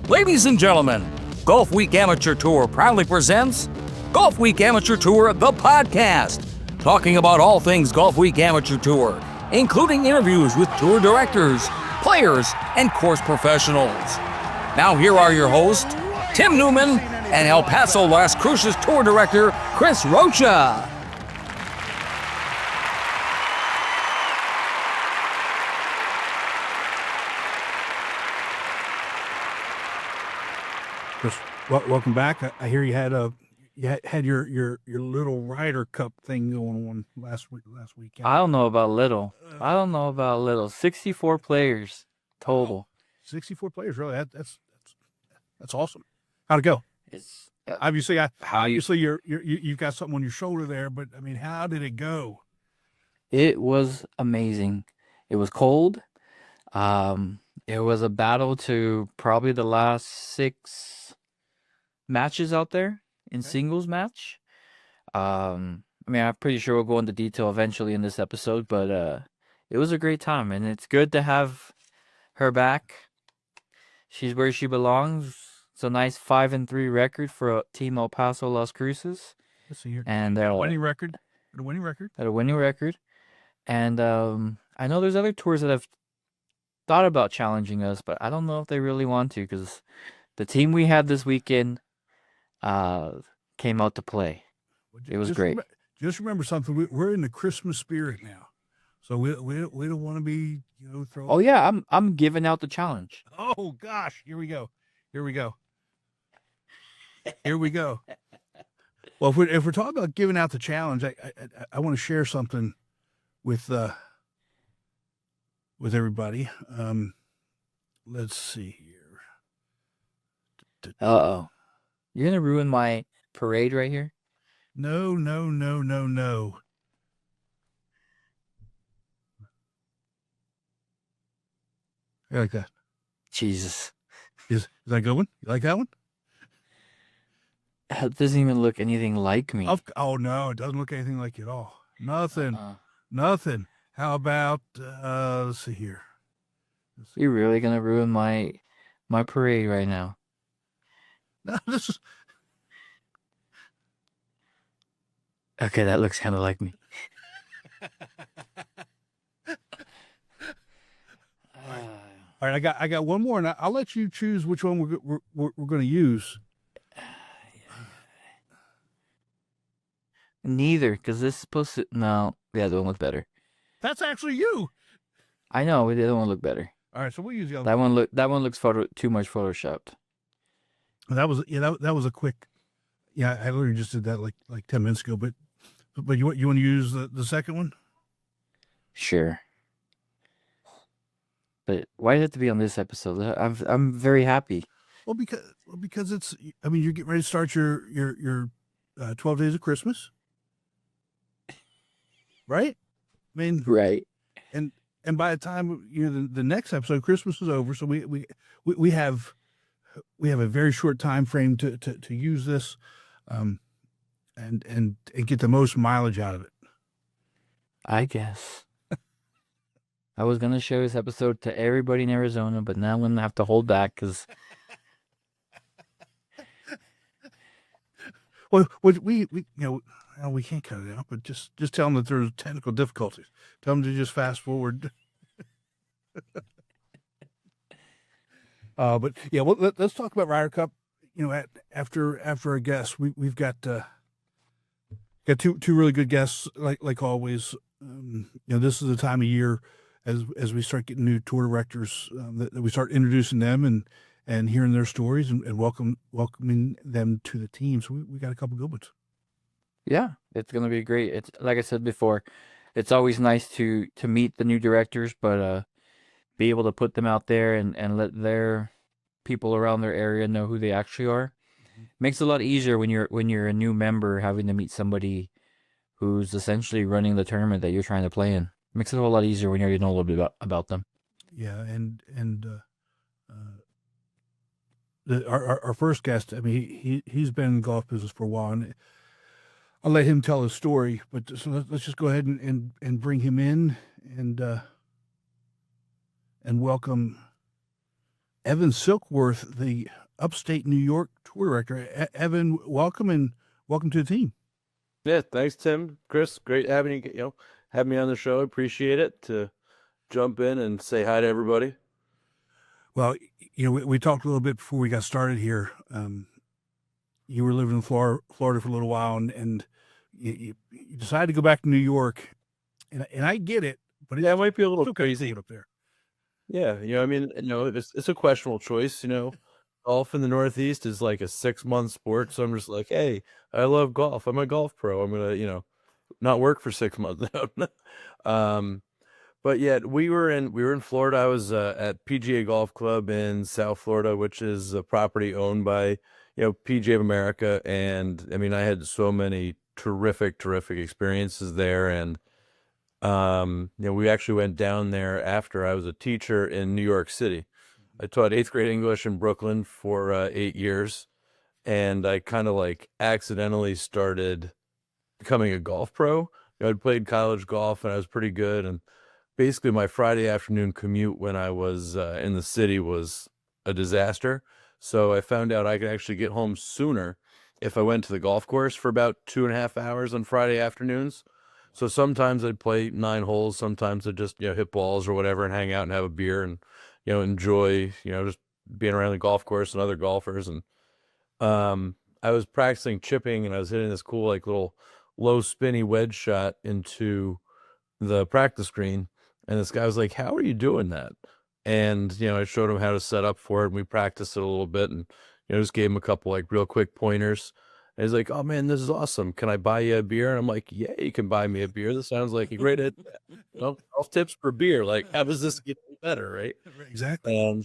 Ladies and gentlemen, Golfweek Amateur Tour proudly presents Golfweek Amateur Tour, the podcast, talking about all things Golfweek Amateur Tour, including interviews with tour directors, players, and course professionals. Now here are your hosts, Tim Newman and El Paso Las Cruces Tour Director, Chris Rocha. Chris, welcome back. I hear you had your little Ryder Cup thing going on last weekend. I don't know about little. 64 players total. Wow. 64 players, really. That's awesome. How'd it go? It's Obviously, you've got something on your shoulder there, but I mean, how did it go? It was amazing. It was cold. It was a battle to probably the last 6 matches out there in singles match. I'm pretty sure we'll go into detail eventually in this episode, but it was a great time, and it's good to have her back. She's where she belongs. It's a nice 5-3 record for Team El Paso Las Cruces. Let's see here. And they're a winning record. A winning record. And I know there's other tours that have thought about challenging us, but I don't know if they really want to, because the team we had this weekend came out to play. It was great. Just remember something. We're in the Christmas spirit now, so we don't want to be throwing. Oh yeah, I'm giving out the challenge. Oh gosh, here we go. Well, if we're talking about giving out the challenge, I want to share something with everybody. Let's see here. Uh-oh. You're going to ruin my parade right here? No. I like that. Jesus. Is that a good one? You like that one? It doesn't even look anything like me. Oh, no, it doesn't look anything like you at all. Nothing. How about, let's see here. You're really going to ruin my parade right now. No, this is... Okay, that looks kind of like me. All right, I got one more, and I'll let you choose which one we're going to use. Neither, because this is supposed to... No, the other one looked better. That's actually you. I know, the other one looked better. All right, so we'll use the other one. That one looks too much photoshopped. That was a quick... Yeah, I literally just did that like 10 minutes ago, but you want to use the second one? Sure. But why did it have to be on this episode? I'm very happy. Well, because it's... I mean, you're getting ready to start your 12 days of Christmas. Right? I mean... Right. And by the time the next episode, Christmas is over, so we have a very short time frame to use this, and get the most mileage out of it. I guess. I was gonna show this episode to everybody in Arizona, but now I'm gonna have to hold back because. Well, we can't cut it out, but just tell them that there's technical difficulties. Tell them to just fast forward. But yeah, well, let's talk about Ryder Cup. After our guests, we've got two really good guests, like always. This is the time of year as we start getting new tour directors that we start introducing them and hearing their stories and welcoming them to the team. So we got a couple good ones. Yeah, it's gonna be great. It's like I said before, it's always nice to meet the new directors, but be able to put them out there and let their people around their area know who they actually are. Mm-hmm. Makes it a lot easier when you're a new member having to meet somebody who's essentially running the tournament that you're trying to play in. Makes it a whole lot easier when you already know a little bit about them. Yeah, and our first guest, I mean, he's been in the golf business for a while, and I'll let him tell his story. But so let's just go ahead and bring him in and welcome Evan Silkworth, the upstate New York tour director. Evan, welcome to the team. Yeah, thanks, Tim. Chris, great having you, have me on the show. Appreciate it to jump in and say hi to everybody. Well, we talked a little bit before we got started here. You were living in Florida for a little while, and you decided to go back to New York, and I get it, but Yeah, it might be a little okay crazy. up there. Yeah, I mean, it's a questionable choice. Golf in the Northeast is like a 6-month sport, so I'm just like, hey, I love golf. I'm a golf pro. I'm gonna, not work for 6 months. But yeah, we were in Florida. I was at PGA Golf Club in South Florida, which is a property owned by PGA of America, and I mean, I had so many terrific experiences there, and we actually went down there after I was a teacher in New York City. I taught 8th grade English in Brooklyn for 8 years, and I kind of like accidentally started becoming a golf pro. I'd played college golf and I was pretty good, and basically my Friday afternoon commute when I was in the city was a disaster. So I found out I could actually get home sooner if I went to the golf course for about 2.5 hours on Friday afternoons. So sometimes I'd play 9 holes, sometimes I'd just hit balls or whatever and hang out and have a beer and enjoy just being around the golf course and other golfers. And I was practicing chipping and I was hitting this cool like little low spinny wedge shot into the practice green, and this guy was like, how are you doing that? And I showed him how to set up for it, and we practiced it a little bit, and just gave him a couple like real quick pointers. And he's like, oh man, this is awesome, can I buy you a beer? And I'm like, yeah, you can buy me a beer. This sounds like a great idea. Golf tips for beer, like how does this get better, right? Exactly.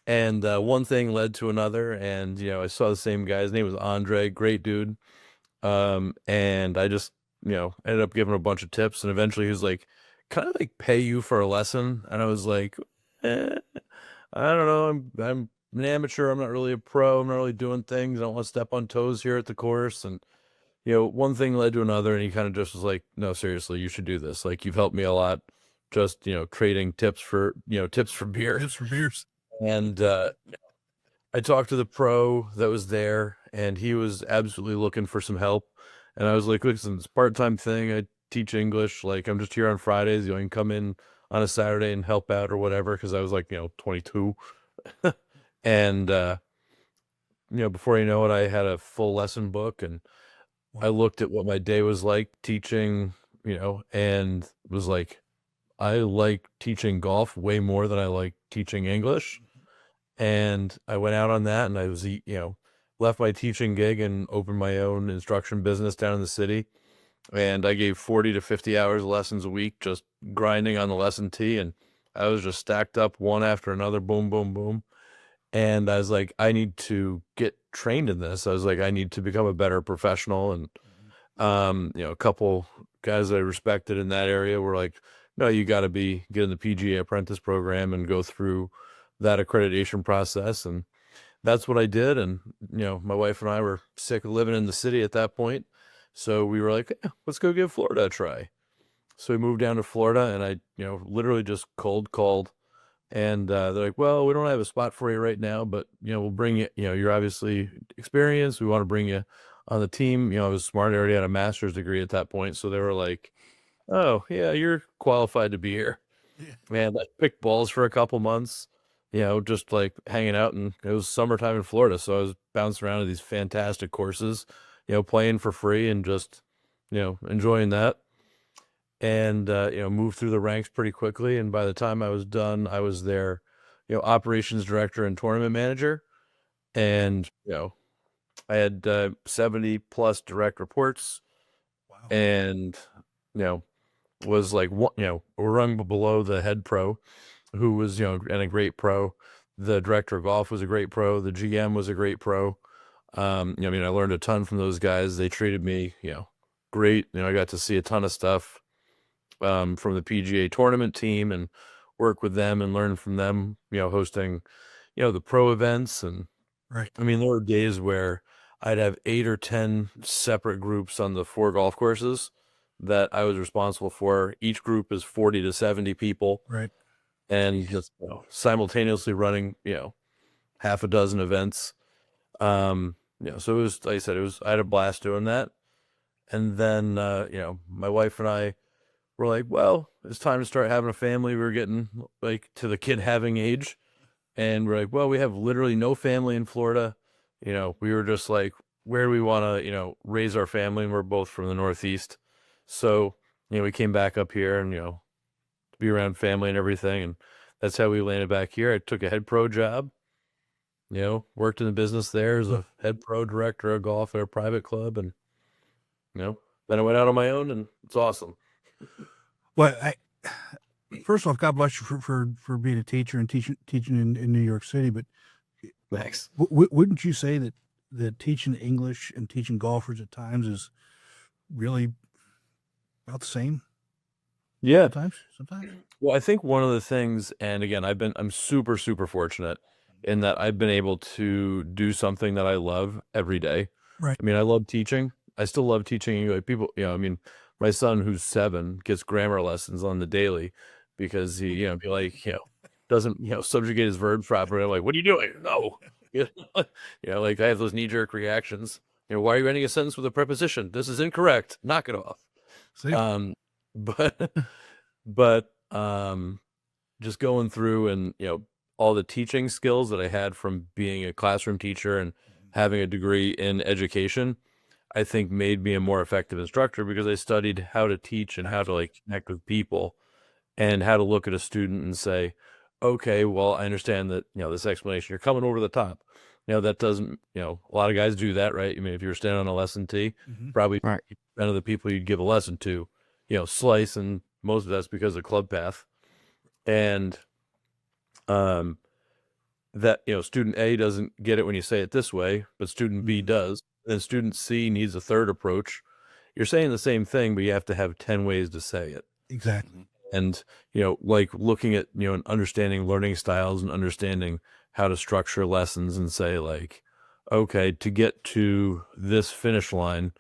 And one thing led to another, and I saw the same guy. His name was Andre, great dude. And I just ended up giving a bunch of tips, and eventually he was like, can I like pay you for a lesson? And I was like, I don't know, I'm an amateur, I'm not really a pro, I'm not really doing things, I don't want to step on toes here at the course. And one thing led to another, and he kind of just was like, no, seriously, you should do this, like you've helped me a lot, just trading tips for beer. Tips for beers. And I talked to the pro that was there, and he was absolutely looking for some help. And I was like, listen, it's a part-time thing. I teach English. Like, I'm just here on Fridays. You can come in on a Saturday and help out or whatever, because I was like, 22. And, before you know it, I had a full lesson book, and I looked at what my day was like teaching, and was like, I like teaching golf way more than I like teaching English. And I went out on that, and I was, left my teaching gig and opened my own instruction business down in the city. And I gave 40 to 50 hours of lessons a week, just grinding on the lesson tee. And I was just stacked up one after another, boom, boom, boom. And I was like, I need to get trained in this. I was like, I need to become a better professional. And, a couple guys I respected in that area were like, no, you got to get in the PGA apprentice program and go through that accreditation process. And that's what I did. And, my wife and I were sick of living in the city at that point. So we were like, let's go give Florida a try. So we moved down to Florida, and I, literally just cold called, and they're like, well, we don't have a spot for you right now, but, we'll bring you, you're obviously experienced. We want to bring you on the team. I was smart. I already had a master's degree at that point. So they were like, oh yeah, you're qualified to be here. Man, I picked balls for a couple months, just like hanging out, and it was summertime in Florida. So I was bouncing around to these fantastic courses, playing for free and just, enjoying that. And, moved through the ranks pretty quickly. And by the time I was done, I was their, operations director and tournament manager. And, I had 70 plus direct reports. Wow. And, was like, rung below the head pro, who was, and a great pro. The director of golf was a great pro. The GM was a great pro. I learned a ton from those guys. They treated me, great. I got to see a ton of stuff from the PGA tournament team and work with them and learn from them, hosting, the pro events. And right. I mean, there were days where I'd have 8 or 10 separate groups on the 4 golf courses that I was responsible for. Each group is 40 to 70 people. Right. and just simultaneously running, half a dozen events. So it was, like I said, I had a blast doing that. And then, my wife and I were like, well, it's time to start having a family. We were getting like to the kid having age. And we're like, well, we have literally no family in Florida. We were just like, where do we want to, raise our family? And we're both from the Northeast. So, we came back up here and, to be around family and everything. And that's how we landed back here. I took a head pro job, worked in the business there as a head pro director of golf at a private club. And, then I went out on my own, and it's awesome. Well, first off, God bless you for being a teacher and teaching in New York City. But Thanks. Wouldn't you say that teaching English and teaching golfers at times is really about the same? Yeah. Sometimes. Well, I think one of the things, and again, I'm super, super fortunate in that I've been able to do something that I love every day. Right. I mean, I love teaching. I still love teaching people, my son who's 7 gets grammar lessons on the daily because he, doesn't, subjugate his verbs properly. I'm like, what are you doing? No. Like I have those knee-jerk reactions. Why are you ending a sentence with a preposition? This is incorrect. Knock it off. See? But just going through and, all the teaching skills that I had from being a classroom teacher and having a degree in education, I think made me a more effective instructor because I studied how to teach and how to connect with people and how to look at a student and say, okay, well, I understand that, this explanation, you're coming over the top. That doesn't, a lot of guys do that, right? I mean, if you're standing on a lesson tee, probably Right. 50% of the people you'd give a lesson to, slice, and most of that's because of club path. And that, student A doesn't get it when you say it this way, but student B does. Then student C needs a third approach. You're saying the same thing, but you have to have 10 ways to say it. Exactly. And, looking at, and understanding learning styles and understanding how to structure lessons and say okay, to get to this finish line,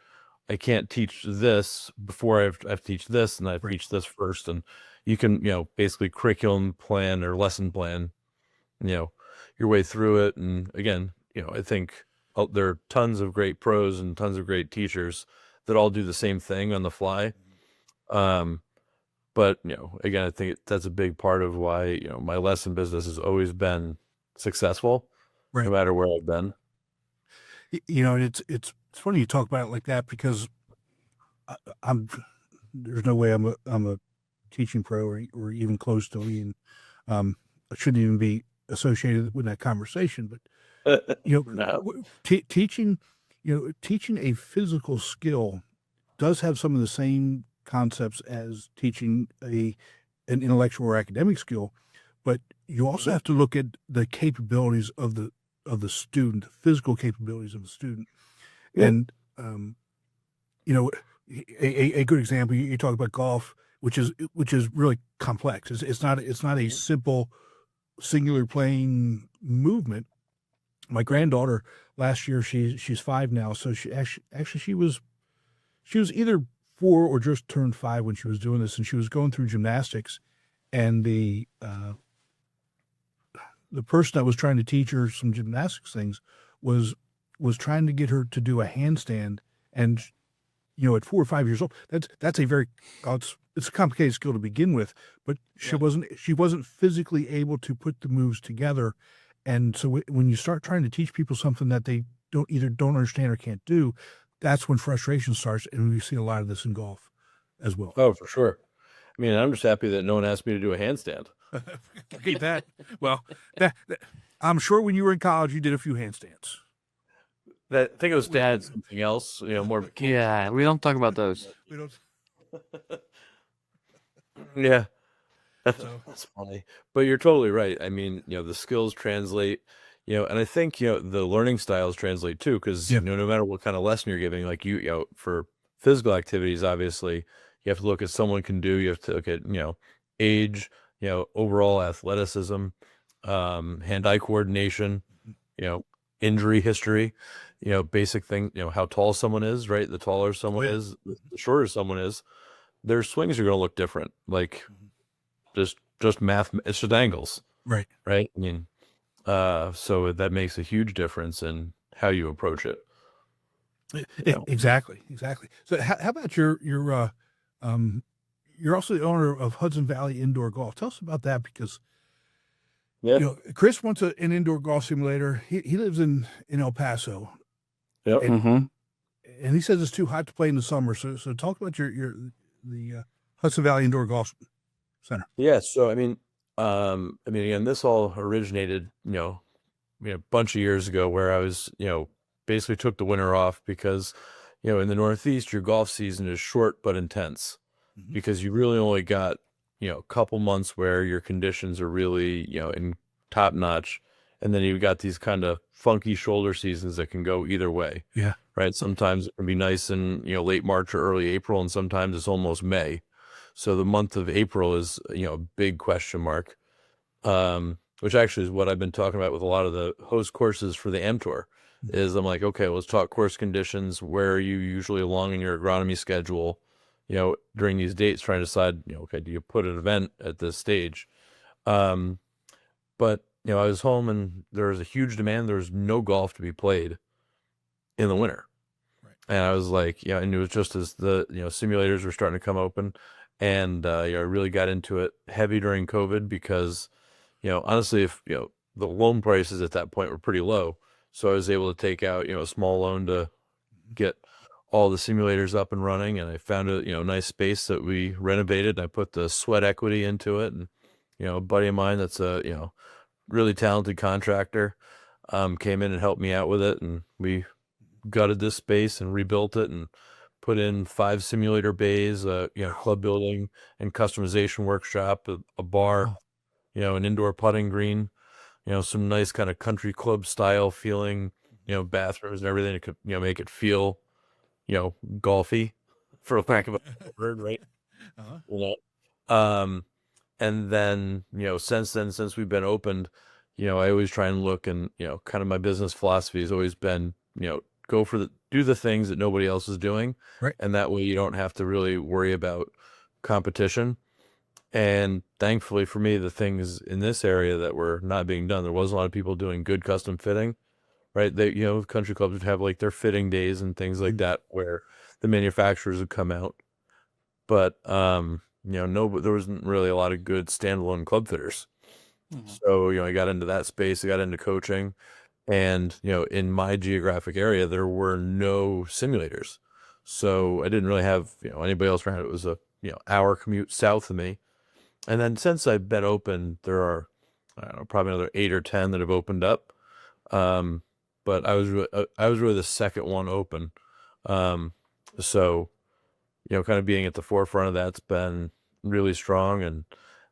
I can't teach this before I have to teach this, and I have to teach this first. And you can, basically curriculum plan or lesson plan, your way through it. And again, I think there are tons of great pros and tons of great teachers that all do the same thing on the fly. But, again, I think that's a big part of why, my lesson business has always been successful, no matter where I've been. It's funny you talk about it like that because there's no way I'm a teaching pro or even close to being, I shouldn't even be associated with that conversation, but No. teaching a physical skill does have some of the same concepts as teaching an intellectual or academic skill, but you also have to look at the capabilities of the student, the physical capabilities of the student. And a good example, you talk about golf, which is really complex. It's not a simple singular plane movement. My granddaughter last year, she's 5 now, so she was either 4 or just turned 5 when she was doing this, and she was going through gymnastics, and the person that was trying to teach her some gymnastics things was trying to get her to do a handstand, and at 4 or 5 years old, that's a very it's a complicated skill to begin with, but she wasn't physically able to put the moves together. And so when you start trying to teach people something that they don't understand or can't do, that's when frustration starts. And we see a lot of this in golf as well. Oh, for sure. I mean, I'm just happy that no one asked me to do a handstand. Get that? Well, I'm sure when you were in college, you did a few handstands. I think it was to add something else, more. Yeah, we don't talk about those. We don't. Yeah. That's funny, but you're totally right. I mean, the skills translate, and I think, the learning styles translate too, because, no matter what kind of lesson you're giving, like for physical activities, obviously, you have to look at someone can do, you have to look at, age, overall athleticism, hand-eye coordination, injury history, basic thing, how tall someone is, right? The taller someone is, the shorter someone is, their swings are going to look different. Like, just just math. It's just angles, Right. right? I mean, so that makes a huge difference in how you approach it. Exactly. So how about you're also the owner of Hudson Valley Indoor Golf. Tell us about that, because Chris wants an indoor golf simulator. He lives in El Paso. Yep. And he says it's too hot to play in the summer. So talk about the Hudson Valley Indoor Golf Center. Yeah. So I mean, again, this all originated, a bunch of years ago, where I was, basically took the winter off because, in the Northeast, your golf season is short but intense, because you really only got, a couple months where your conditions are really, in top notch. And then you've got these kind of funky shoulder seasons that can go either way. Yeah. Right. Sometimes it can be nice in, late March or early April, and sometimes it's almost May. So the month of April is, a big question mark, which actually is what I've been talking about with a lot of the host courses for the Am Tour. Is I'm like, okay, let's talk course conditions. Where are you usually along in your agronomy schedule, during these dates, trying to decide, okay, do you put an event at this stage? But, I was home and there was a huge demand. There was no golf to be played in the winter. Right. And I was like, and it was just as the, simulators were starting to come open. And, I really got into it heavy during COVID because, honestly, if, the loan prices at that point were pretty low. So I was able to take out, a small loan to get all the simulators up and running. And I found a, nice space that we renovated. And I put the sweat equity into it. And, a buddy of mine that's a, really talented contractor, came in and helped me out with it. And we gutted this space and rebuilt it and put in 5 simulator bays, club building and customization workshop, a bar, an indoor putting green, some nice kind of country club style feeling, bathrooms and everything that could, make it feel, golfy, for lack of a word, right? And then, since we've been opened, I always try and look, and, kind of my business philosophy has always been, do the things that nobody else is doing. Right. And that way you don't have to really worry about competition. And thankfully for me, the things in this area that were not being done, there was a lot of people doing good custom fitting, right? They, country clubs would have like their fitting days and things like that, where the manufacturers would come out. But, there wasn't really a lot of good standalone club fitters. So, I got into that space, I got into coaching, and, in my geographic area, there were no simulators. So I didn't really have, anybody else around. It was a, hour commute south of me. And then since I've been open, there are, I don't know, probably another 8 or 10 that have opened up. But I was really the second one open. So, kind of being at the forefront of that's been really strong. And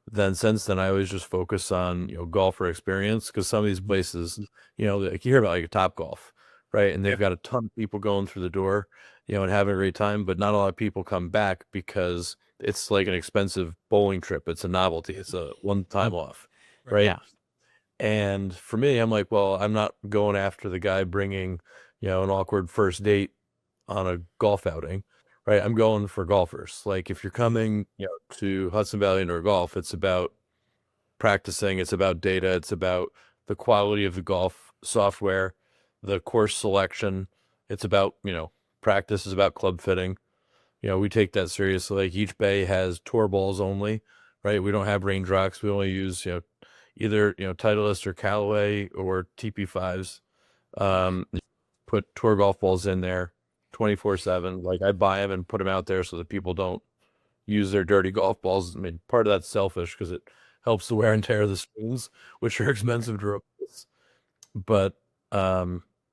then since then, I always just focus on, golfer experience, because some of these places, like you hear about like a Top Golf, right? And they've got a ton of people going through the door, and having a great time, but not a lot of people come back because it's like an expensive bowling trip. It's a novelty. It's a one-time off, right? Yeah. And for me, I'm like, well, I'm not going after the guy bringing, an awkward first date on a golf outing, right? I'm going for golfers. Like if you're coming, to Hudson Valley Indoor Golf, it's about practicing. It's about data. It's about the quality of the golf software, the course selection. It's about, practice is about club fitting. We take that seriously. Like each bay has tour balls only, right? We don't have range rocks. We only use, either, Titleist or Callaway or TP5s. Put tour golf balls in there 24/7. Like I buy them and put them out there so that people don't use their dirty golf balls. I mean, part of that's selfish because it helps the wear and tear of the spoons, which are expensive to replace. But,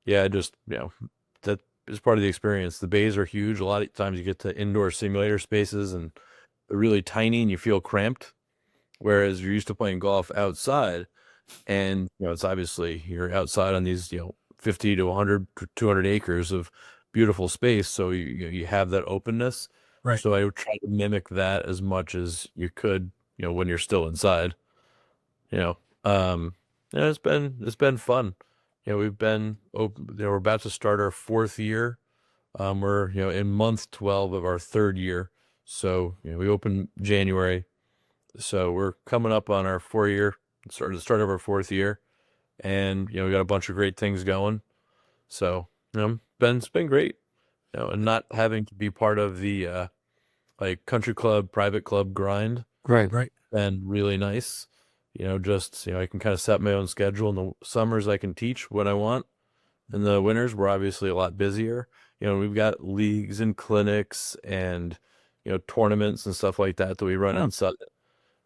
just, that is part of the experience. The bays are huge. A lot of times you get to indoor simulator spaces and they're really tiny and you feel cramped. Whereas you're used to playing golf outside and, it's obviously you're outside on these, 50 to 100 to 200 acres of beautiful space. So you have that openness. Right. So I would try to mimic that as much as you could, when you're still inside, it's been fun. We've been open, we're about to start our 4th year. We're, in month 12 of our 3rd year. So, we opened January. So we're coming up on our 4 year, sort of the start of our 4th year, and we got a bunch of great things going. So it's been great, and not having to be part of the like country club, private club grind, Right. Right. been really nice. Just I can kind of set my own schedule. In the summers, I can teach what I want. In the winters, we're obviously a lot busier. We've got leagues and clinics and tournaments and stuff like that we run outside.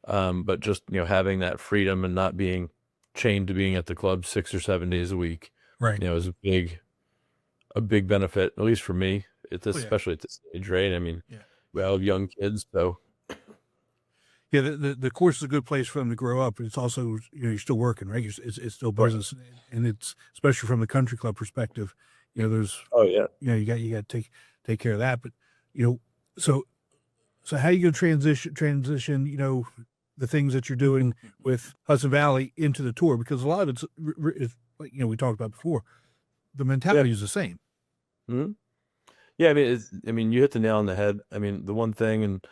But just having that freedom and not being chained to being at the club 6 or 7 days a week, Right. is a big benefit, at least for me. It's yeah. especially at this age, right? I mean, Yeah. we all have young kids, so Yeah, the course is a good place for them to grow up, but it's also you're still working, right? It's still business, and it's especially from the country club perspective. There's oh yeah, you got to take care of that. But so how you going to transition the things that you're doing with Hudson Valley into the tour, because a lot of it's like we talked about before. The mentality is the same. Mm-hmm. Yeah, I mean, you hit the nail on the head. I mean, the one thing, and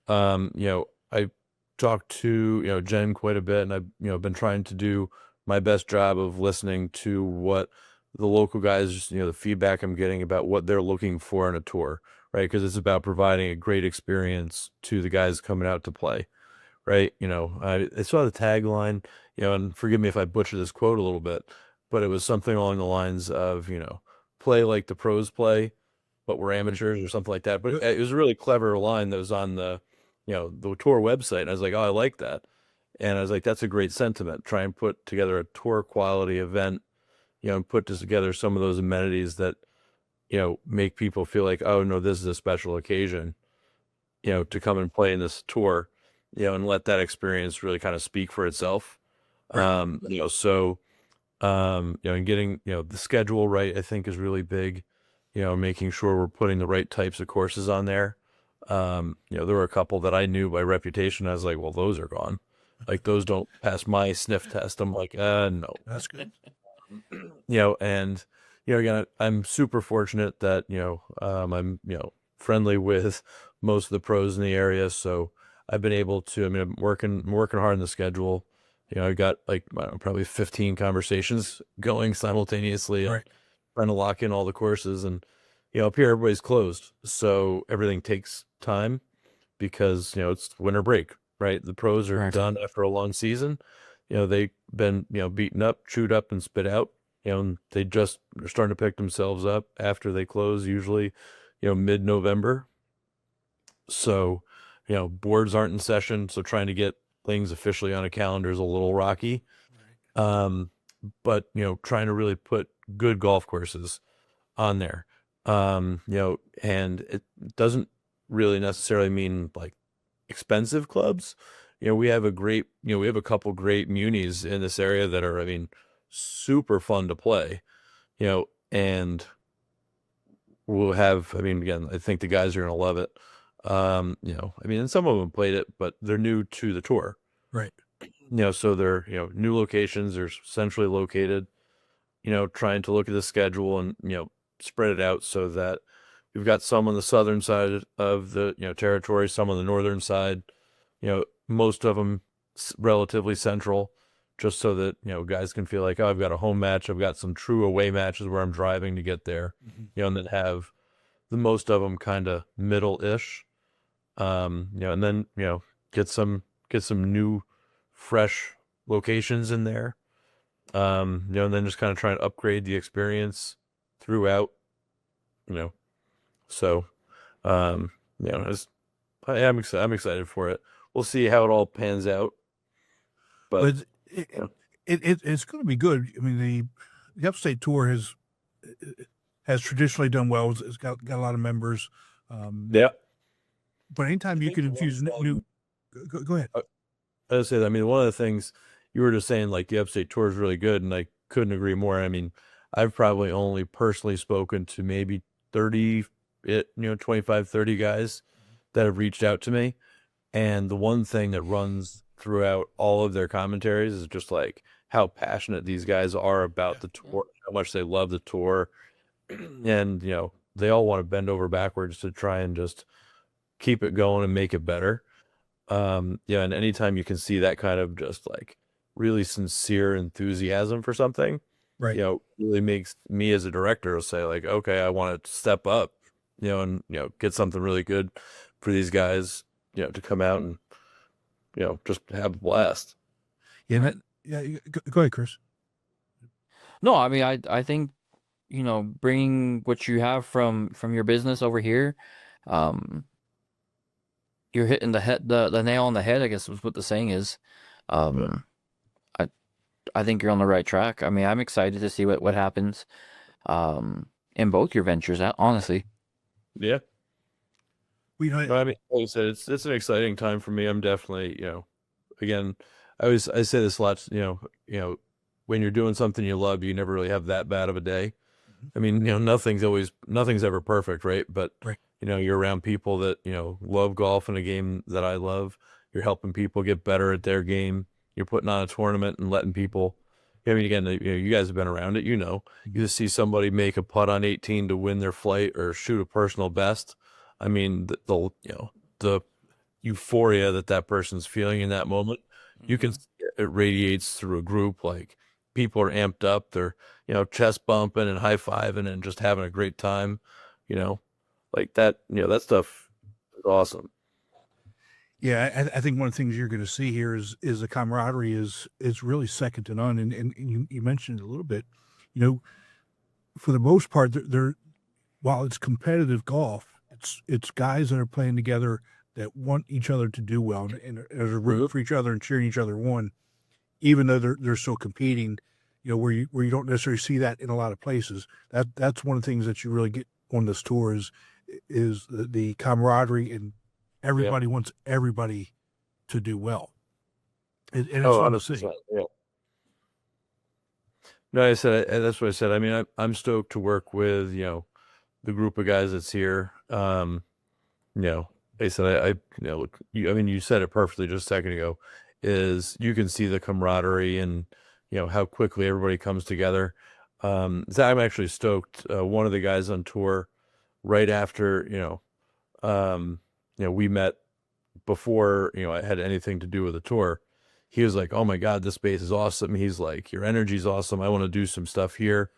I talked to Jen quite a bit, and I've been trying to do my best job of listening to what the local guys, the feedback I'm getting about what they're looking for in a tour, right? Because it's about providing a great experience to the guys coming out to play, right? I saw the tagline, and forgive me if I butcher this quote a little bit, but it was something along the lines of, play like the pros play, but we're amateurs or something like that. But it was a really clever line that was on the tour website. And I was like, oh, I like that. And I was like, that's a great sentiment. Try and put together a tour quality event, and put together some of those amenities that, make people feel like, oh no, this is a special occasion, to come and play in this tour, and let that experience really kind of speak for itself. And getting, the schedule right, I think is really big, making sure we're putting the right types of courses on there. There were a couple that I knew by reputation. I was like, well, those are gone. Like those don't pass my sniff test. I'm like, no. That's good. And, again, I'm super fortunate that, I'm, friendly with most of the pros in the area. So I've been able to, I'm working hard on the schedule. I got like, I don't know, probably 15 conversations going simultaneously, Right. trying to lock in all the courses. And, up here, everybody's closed. So everything takes time because, it's winter break, right? The pros are done after a long season. They've been, beaten up, chewed up, and spit out. And they just are starting to pick themselves up after they close, usually, mid-November. So, boards aren't in session. So trying to get things officially on a calendar is a little rocky. But, trying to really put good golf courses on there. And it doesn't really necessarily mean like expensive clubs. We have we have a couple great munis in this area that are, I mean, super fun to play, and we'll have, I mean, again, I think the guys are going to love it. I mean, and some of them played it, but they're new to the tour. Right. So they're, new locations, they're centrally located, trying to look at the schedule and, spread it out so that we've got some on the southern side of the, territory, some on the northern side, most of them relatively central, just so that, guys can feel like, oh, I've got a home match. I've got some true away matches where I'm driving to get there, and then have the most of them kind of middle-ish, and then, get some new, fresh locations in there, and then just kind of try and upgrade the experience throughout, so, I'm excited for it. We'll see how it all pans out, but it's going to be good. I mean, the Upstate Tour has traditionally done well. It's got a lot of members. Yeah. But anytime you can infuse new, go ahead. I would say that, I mean, one of the things you were just saying, like the Upstate Tour is really good, and I couldn't agree more. I mean, I've probably only personally spoken to maybe 25, 30 guys that have reached out to me. And the one thing that runs throughout all of their commentaries is just like how passionate these guys are about the tour, how much they love the tour. And, they all want to bend over backwards to try and just keep it going and make it better. Yeah, and anytime you can see that kind of just like really sincere enthusiasm for something, Right. really makes me as a director say like, okay, I want to step up, and get something really good for these guys, to come out and just have a blast. Yeah. Go ahead, Chris. No, I mean, I think, bringing what you have from your business over here, you're hitting the nail on the head, I guess is what the saying is. I think you're on the right track. I mean, I'm excited to see what happens in both your ventures, honestly. Yeah. Well, No, I mean, like I said, it's an exciting time for me. I'm definitely, again, I say this a lot, when you're doing something you love, you never really have that bad of a day. I mean, nothing's ever perfect, right? But Right. you're around people that, love golf in a game that I love. You're helping people get better at their game. You're putting on a tournament and letting people, I mean, again, you guys have been around it, you just see somebody make a putt on 18 to win their flight or shoot a personal best. I mean, the euphoria that person's feeling in that moment, you can, it radiates through a group. Like people are amped up, they're, chest bumping and high fiving and just having a great time, like that, that stuff is awesome. Yeah, I think one of the things you're going to see here is the camaraderie is really second to none. And you mentioned it a little bit, for the most part, they're while it's competitive golf, it's guys that are playing together that want each other to do well and are rooting for each other and cheering each other on, even though they're still competing. Where you don't necessarily see that in a lot of places. That's one of the things that you really get on this tour is the camaraderie, and everybody wants everybody to do well. And it's fun to see. Yeah. No, that's what I said. I mean, I'm stoked to work with, the group of guys that's here. Like I said, I mean, you said it perfectly just a second ago, is you can see the camaraderie and, how quickly everybody comes together. So I'm actually stoked. One of the guys on tour right after, we met before, I had anything to do with the tour. He was like, oh my God, this space is awesome. He's like, your energy's awesome. I want to do some stuff here.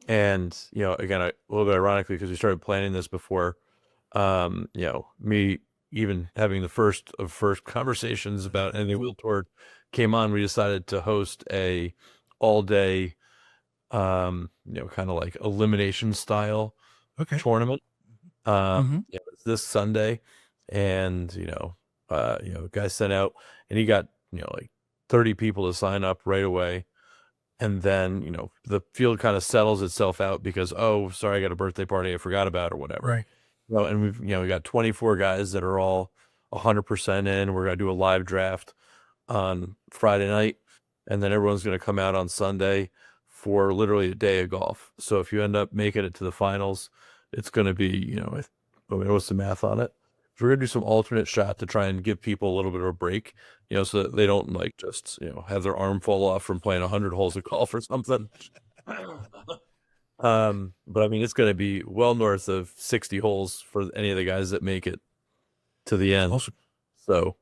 And, again, a little bit ironically, because we started planning this before, me even having the first conversations about anything Wheel Tour came on, we decided to host a all day, kind of like elimination style tournament. It's this Sunday, and guy sent out, and he got like 30 people to sign up right away, and then the field kind of settles itself out because, oh, sorry, I got a birthday party I forgot about or whatever. Right. And we've we got 24 guys that are all 100% in. We're gonna do a live draft on Friday night, and then everyone's gonna come out on Sunday for literally a day of golf. So if you end up making it to the finals, it's gonna be what's the math on it? We're gonna do some alternate shot to try and give people a little bit of a break, so that they don't like just have their arm fall off from playing 100 holes of golf or something. But I mean, it's going to be well north of 60 holes for any of the guys that make it to the end. Awesome. So,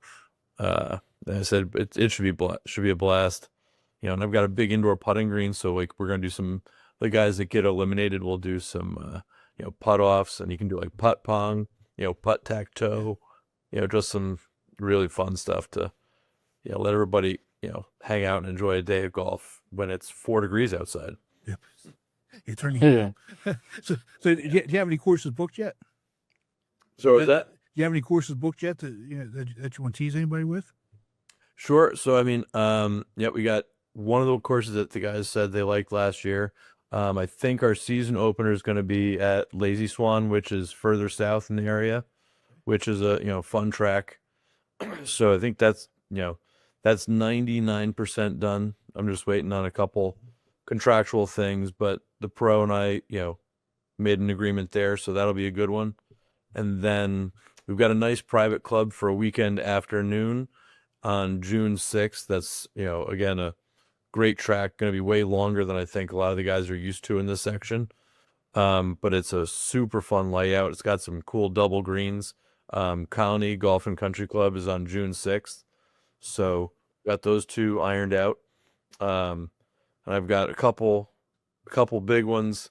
as I said, it should be a blast, and I've got a big indoor putting green. So like, we're going to do the guys that get eliminated will do some, putt offs, and you can do like putt pong, putt tac-toe, just some really fun stuff to, let everybody, hang out and enjoy a day of golf when it's 4 degrees outside. Yep. It's turning. So do you have any courses booked yet? So is that? Do you have any courses booked yet that you want to tease anybody with? Sure. So I mean, we got one of the courses that the guys said they liked last year. I think our season opener is going to be at Lazy Swan, which is further south in the area, which is a fun track. So I think that's 99% done. I'm just waiting on a couple contractual things, but the pro and I, made an agreement there, so that'll be a good one. And then we've got a nice private club for a weekend afternoon on June 6th. That's, again, a great track, going to be way longer than I think a lot of the guys are used to in this section. But it's a super fun layout. It's got some cool double greens. Colony Golf and Country Club is on June 6th. So got those 2 ironed out. And I've got a couple big ones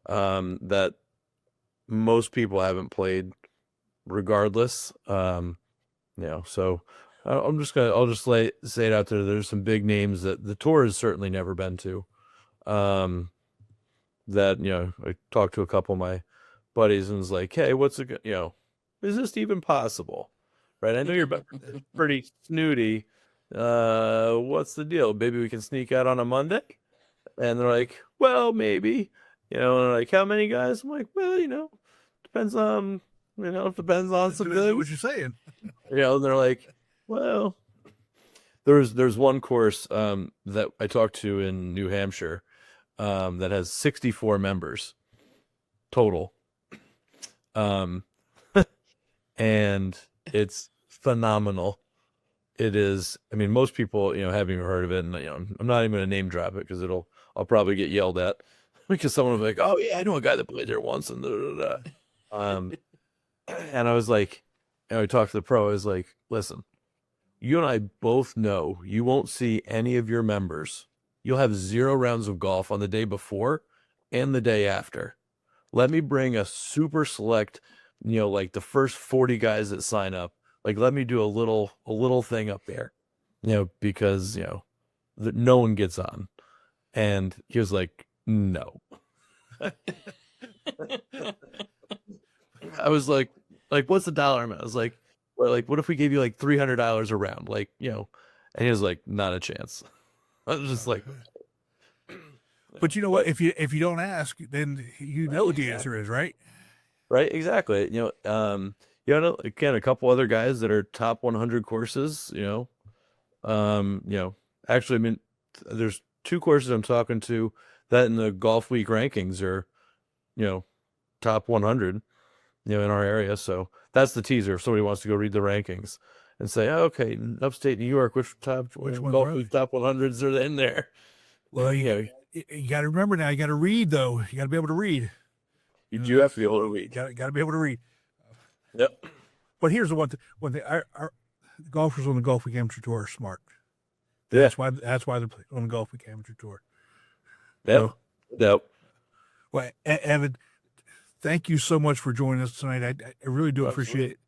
that most people haven't played regardless. So I'll just say it out there. There's some big names that the tour has certainly never been to. That, I talked to a couple of my buddies and was like, hey, what's it, is this even possible? Right. I know you're pretty snooty. What's the deal? Maybe we can sneak out on a Monday. And they're like, well, maybe, and they're like, how many guys? I'm like, well, depends on, depends on some That's what you're saying. And they're like, well, there's one course that I talked to in New Hampshire that has 64 members total. And it's phenomenal. It is. I mean, most people, haven't even heard of it, and I'm not even gonna name drop it because I'll probably get yelled at because someone will be like, oh yeah, I know a guy that played there once, and and I was like, I talked to the pro. I was like, listen, you and I both know you won't see any of your members. You'll have 0 rounds of golf on the day before and the day after. Let me bring a super select, like the first 40 guys that sign up. Like, let me do a little thing up there, because, that no one gets on. And he was like, no. I was like, what's the dollar amount? I was like, well, what if we gave you like $300 a round? And he was like, not a chance. I was just like, but you know what? If you don't ask, then what the answer is, right? Right. Exactly. Again, a couple other guys that are top 100 courses, actually, I mean, there's 2 courses I'm talking to that in the Golfweek rankings are, top 100, in our area. So that's the teaser. If somebody wants to go read the rankings and say, oh, okay, upstate New York, which Golfweek top 100s are in there? Well, you got to remember now, you got to read though. You got to be able to read. You do have to be able to read. Got to be able to read. Yep. But here's the one thing. Our golfers on the Golfweek Amateur Tour are smart. Yeah. That's why they're on the Golfweek Amateur Tour. Yep. Yep. Well, Evan, thank you so much for joining us tonight. I really do appreciate it.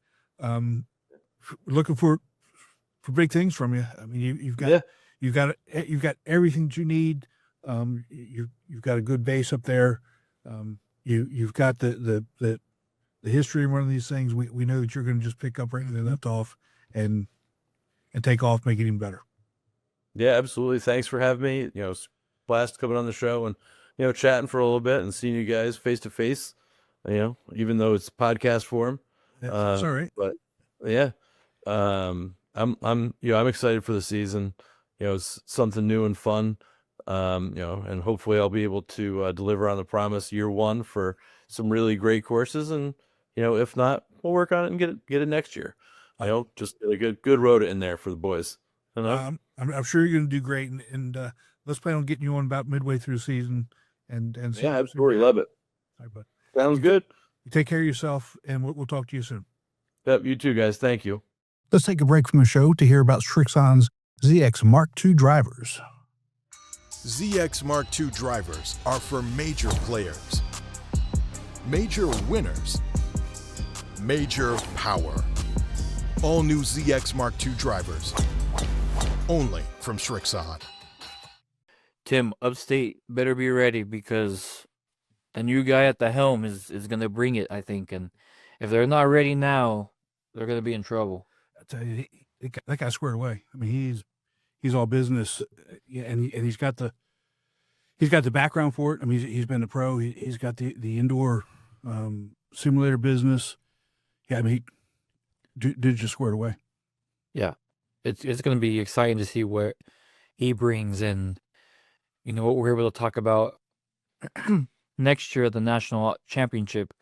Looking for big things from you. I mean, you've got everything that you need. You've got a good base up there. You've got the history of one of these things. We know that you're going to just pick up right where they left off and take off, make it even better. Yeah, absolutely. Thanks for having me. It's a blast coming on the show and, chatting for a little bit and seeing you guys face to face, even though it's podcast form. That's all right. But yeah, I'm excited for the season. It's something new and fun. And hopefully I'll be able to deliver on the promise year 1 for some really great courses. And, if not, we'll work on it and get it next year. Just get a good road in there for the boys. I'm sure you're going to do great. And let's plan on getting you on about midway through the season. And yeah, absolutely. Love it. All right, bud. Sounds good. You take care of yourself, and we'll talk to you soon. Yep. You too, guys. Thank you. Let's take a break from the show to hear about Srixon's ZX Mark II drivers. ZX Mark II drivers are for major players, major winners, major power. All new ZX Mark II drivers, only from Srixon. Tim, Upstate better be ready because the new guy at the helm is going to bring it, I think. And if they're not ready now, they're going to be in trouble. I tell you, that guy's squared away. I mean, he's all business, and he's got the background for it. I mean, he's been a pro. He's got the indoor simulator business. Yeah, I mean, dude just squared away. Yeah, it's going to be exciting to see what he brings and what we're able to talk about next year at the national championship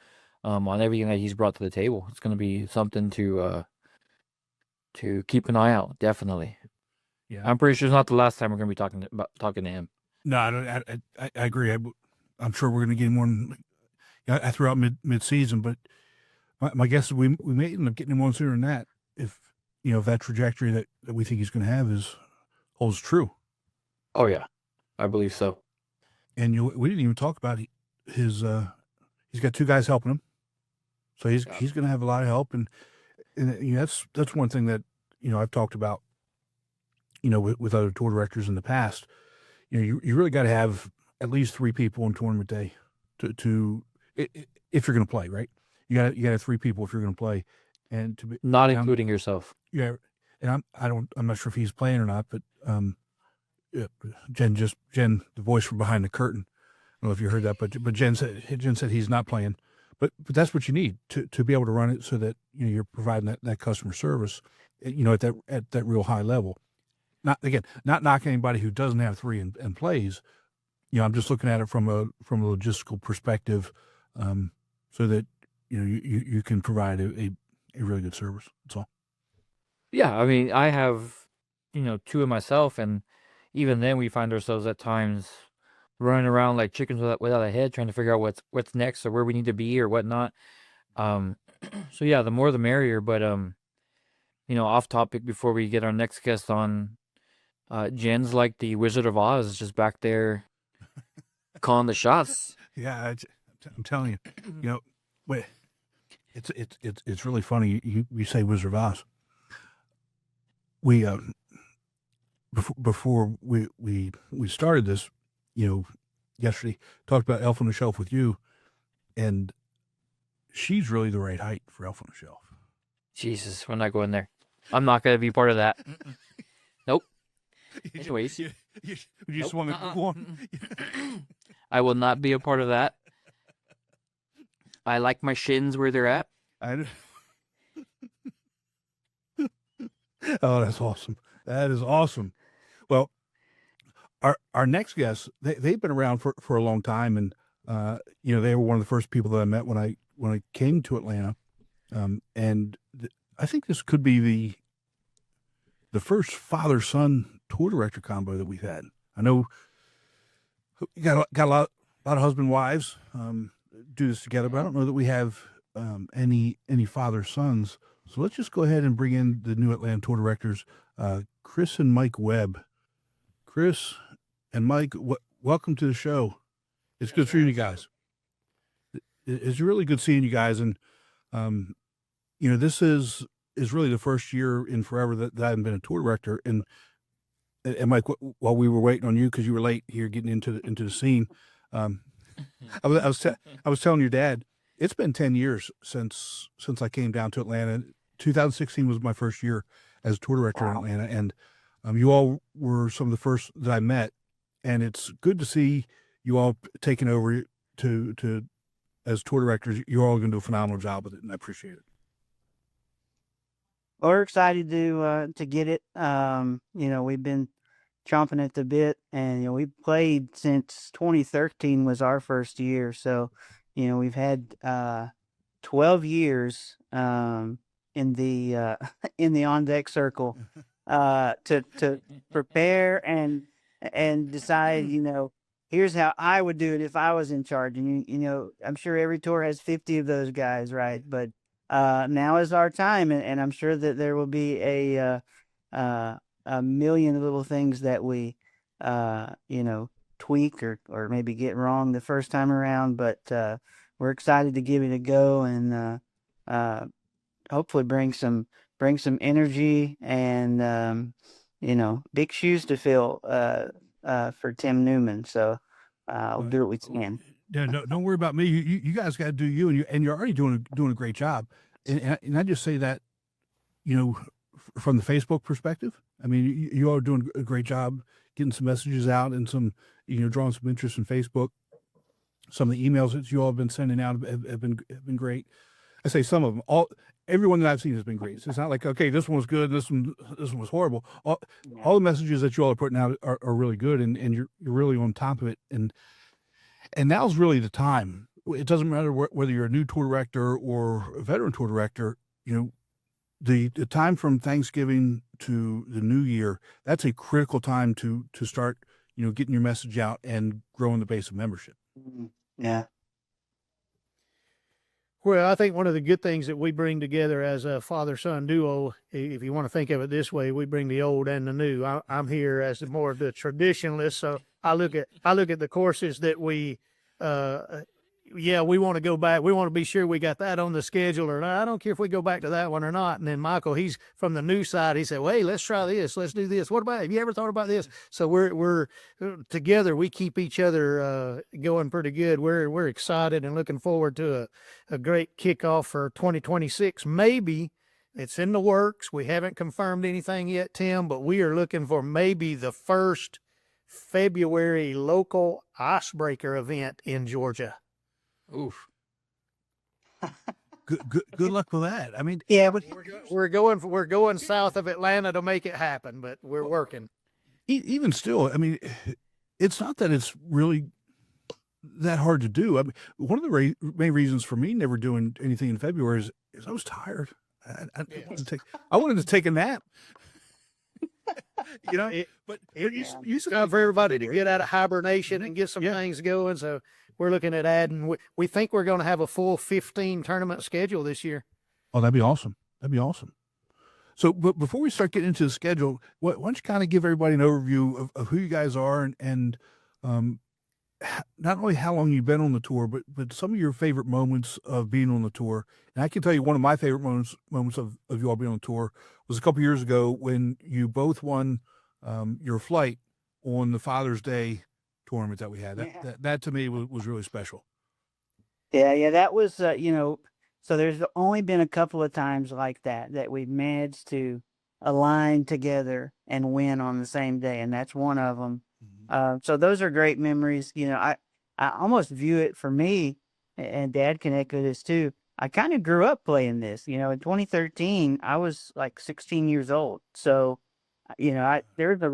on everything that he's brought to the table. It's going to be something to keep an eye out. Definitely. Yeah, I'm pretty sure it's not the last time we're going to be talking to him. No, I agree. I'm sure we're going to get him one. I threw out mid-season, but my guess is we may end up getting him on sooner than that if that trajectory that we think he's going to have holds true. Oh yeah, I believe so. And we didn't even talk about his. He's got 2 guys helping him, so he's going to have a lot of help, and that's one thing that I've talked about. With other tour directors in the past, you really got to have at least 3 people on tournament day to if you're going to play, right? You got to have 3 people if you're going to play, and to be Not including yourself. Yeah, and I'm not sure if he's playing or not, but Jen, the voice from behind the curtain. I don't know if you heard that, but Jen said he's not playing, but that's what you need to be able to run it so that you're providing that customer service, at that real high level. Not knocking anybody who doesn't have 3 and plays. I'm just looking at it from a logistical perspective, so that you can provide a really good service. That's all. Yeah, I mean, I have 2 of myself, and even then we find ourselves at times running around like chickens without a head, trying to figure out what's next or where we need to be or whatnot. So yeah, the more the merrier. But off topic before we get our next guest on, Jen's like the Wizard of Oz, just back there calling the shots. Yeah, I'm telling you, wait, it's really funny. You say Wizard of Oz. We before we started this, yesterday, talked about Elf on the Shelf with you, and she's really the right height for Elf on the Shelf. Jesus, we're not going there. I'm not going to be part of that. Nope. Anyways. You just want to go on? I will not be a part of that. I like my shins where they're at. Oh, that's awesome. That is awesome. Well, our next guests, they've been around for a long time, and they were one of the first people that I met when I came to Atlanta, and I think this could be the first father-son tour director combo that we've had. I know you got a lot of husband wives do this together, but I don't know that we have any father-sons. So let's just go ahead and bring in the new Atlanta tour directors, Chris and Mike Webb. Chris and Mike, welcome to the show. It's good seeing you guys. It's really good seeing you guys, and this is really the first year in forever that I haven't been a tour director. And Mike, while we were waiting on you because you were late here getting into the scene, I was telling your dad it's been 10 years since I came down to Atlanta. 2016 was my first year as tour director in Atlanta, and you all were some of the first that I met, and it's good to see you all taking over to as tour directors. You're all going to do a phenomenal job with it, and I appreciate it. Well, we're excited to get it. We've been chomping at the bit, and we played since 2013 was our first year. So, we've had 12 years in the on deck circle to prepare and decide. Here's how I would do it if I was in charge. And I'm sure every tour has 50 of those guys, right? But now is our time, and I'm sure that there will be a million little things that we tweak or maybe get wrong the first time around. But we're excited to give it a go, and hopefully bring some energy and big shoes to fill for Tim Newman. So we'll do what we can. Yeah, no, don't worry about me. You guys got to do you, and you're already doing a great job. And I just say that, from the Facebook perspective. I mean, you all are doing a great job getting some messages out and some, drawing some interest in Facebook. Some of the emails that you all have been sending out have been great. I say some of them. Everyone that I've seen has been great. So it's not like, okay, this one was good, this one was horrible. All the messages that you all are putting out are really good, and you're really on top of it. And now's really the time. It doesn't matter whether you're a new tour director or a veteran tour director. The time from Thanksgiving to the New Year, that's a critical time to start, getting your message out and growing the base of membership. Yeah. Well, I think one of the good things that we bring together as a father-son duo, if you want to think of it this way, we bring the old and the new. I'm here as more of the traditionalist, so I look at the courses that we, we want to go back. We want to be sure we got that on the schedule, or I don't care if we go back to that one or not. And then Michael, he's from the new side. He said, "Well, hey, let's try this. Let's do this. What about? Have you ever thought about this?" So we're together. We keep each other going pretty good. We're excited and looking forward to a great kickoff for 2026. Maybe it's in the works. We haven't confirmed anything yet, Tim, but we are looking for maybe the first February local icebreaker event in Georgia. Oof. Good luck with that. I mean, Yeah, but We're going south of Atlanta to make it happen, but we're working. even still, I mean, it's not that it's really that hard to do. I mean, one of the main reasons for me never doing anything in February is I was tired. I wanted to take a nap. You know, but It's time for everybody to get out of hibernation and get some things going. So we're looking at adding. We think we're going to have a full 15 tournament schedule this year. Oh, that'd be awesome. That'd be awesome. So, but before we start getting into the schedule, why don't you kind of give everybody an overview of who you guys are and not only how long you've been on the tour, but some of your favorite moments of being on the tour. And I can tell you one of my favorite moments of you all being on the tour was a couple years ago when you both won your flight on the Father's Day tournament that we had. That to me was really special. yeah, that was so there's only been a couple of times like that we've managed to align together and win on the same day, and that's one of them. So those are great memories. I almost view it for me, and Dad can echo this too. I kind of grew up playing this. In 2013, I was like 16 years old. So, there's a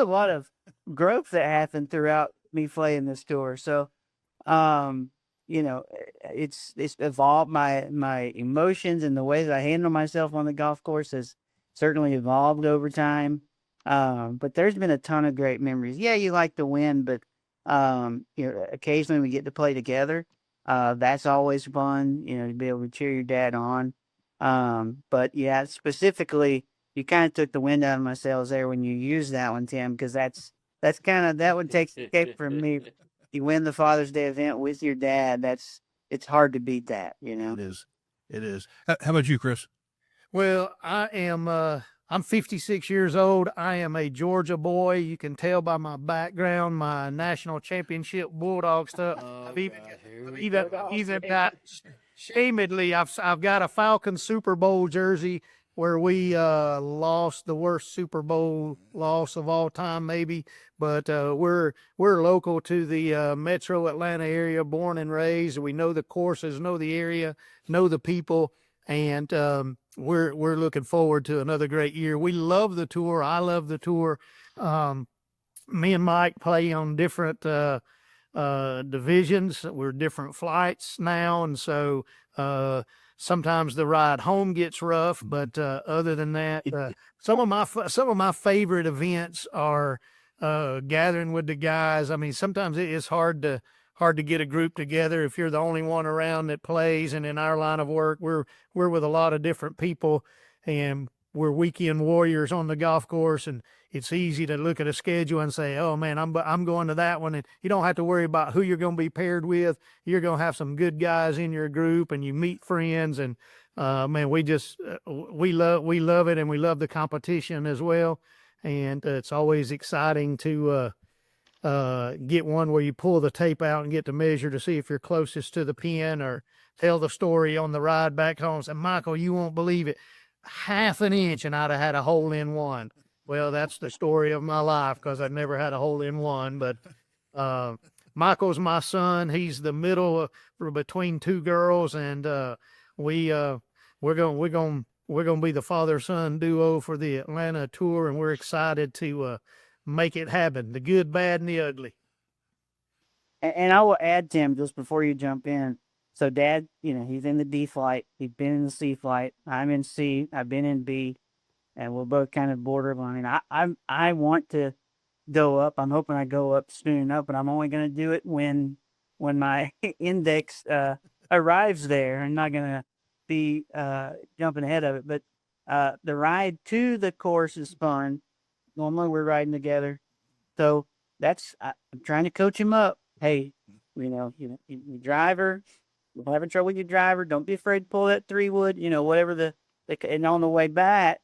lot of growth that happened throughout me playing this tour. So, it's evolved. My emotions and the ways I handle myself on the golf course has certainly evolved over time. But there's been a ton of great memories. Yeah, you like to win, but occasionally we get to play together. That's always fun, to be able to cheer your dad on. But yeah, specifically, you kind of took the wind out of my sails there when you used that one, Tim, because that would take the cake from me. You win the Father's Day event with your dad. It's hard to beat that, It is. How about you, Chris? Well, I'm 56 years old. I am a Georgia boy. You can tell by my background, my national championship Bulldog stuff. I've even got shamedly. I've got a Falcon Super Bowl jersey where we lost the worst Super Bowl loss of all time, maybe. But we're local to the Metro Atlanta area, born and raised. We know the courses, know the area, know the people, and we're looking forward to another great year. We love the tour. I love the tour. Me and Mike play on different divisions. We're different flights now, and so sometimes the ride home gets rough. But other than that, some of my favorite events are gathering with the guys. I mean, sometimes it is hard to get a group together if you're the only one around that plays. And in our line of work, we're with a lot of different people, and we're weekend warriors on the golf course. And it's easy to look at a schedule and say, "Oh man, I'm going to that one." And you don't have to worry about who you're going to be paired with. You're going to have some good guys in your group, and you meet friends. And man, we love it, and we love the competition as well. And it's always exciting to get one where you pull the tape out and get to measure to see if you're closest to the pin, or tell the story on the ride back home. Say, "Michael, you won't believe it. Half an inch and I'd have had a hole in one." Well, that's the story of my life, because I've never had a hole in one. But Michael's my son. He's the middle between two girls, and we're going to be the father-son duo for the Atlanta tour, and we're excited to make it happen. The good, bad, and the ugly. And I will add, Tim, just before you jump in. So Dad, he's in the D flight. He's been in the C flight. I'm in C. I've been in B, and we're both kind of borderline. I want to go up. I'm hoping I go up soon enough, but I'm only going to do it when my index arrives there. I'm not gonna be jumping ahead of it, but the ride to the course is fun. Normally we're riding together, so I'm trying to coach him up. Hey, you driver, you're having trouble with your driver. Don't be afraid to pull that 3-wood. Whatever and on the way back,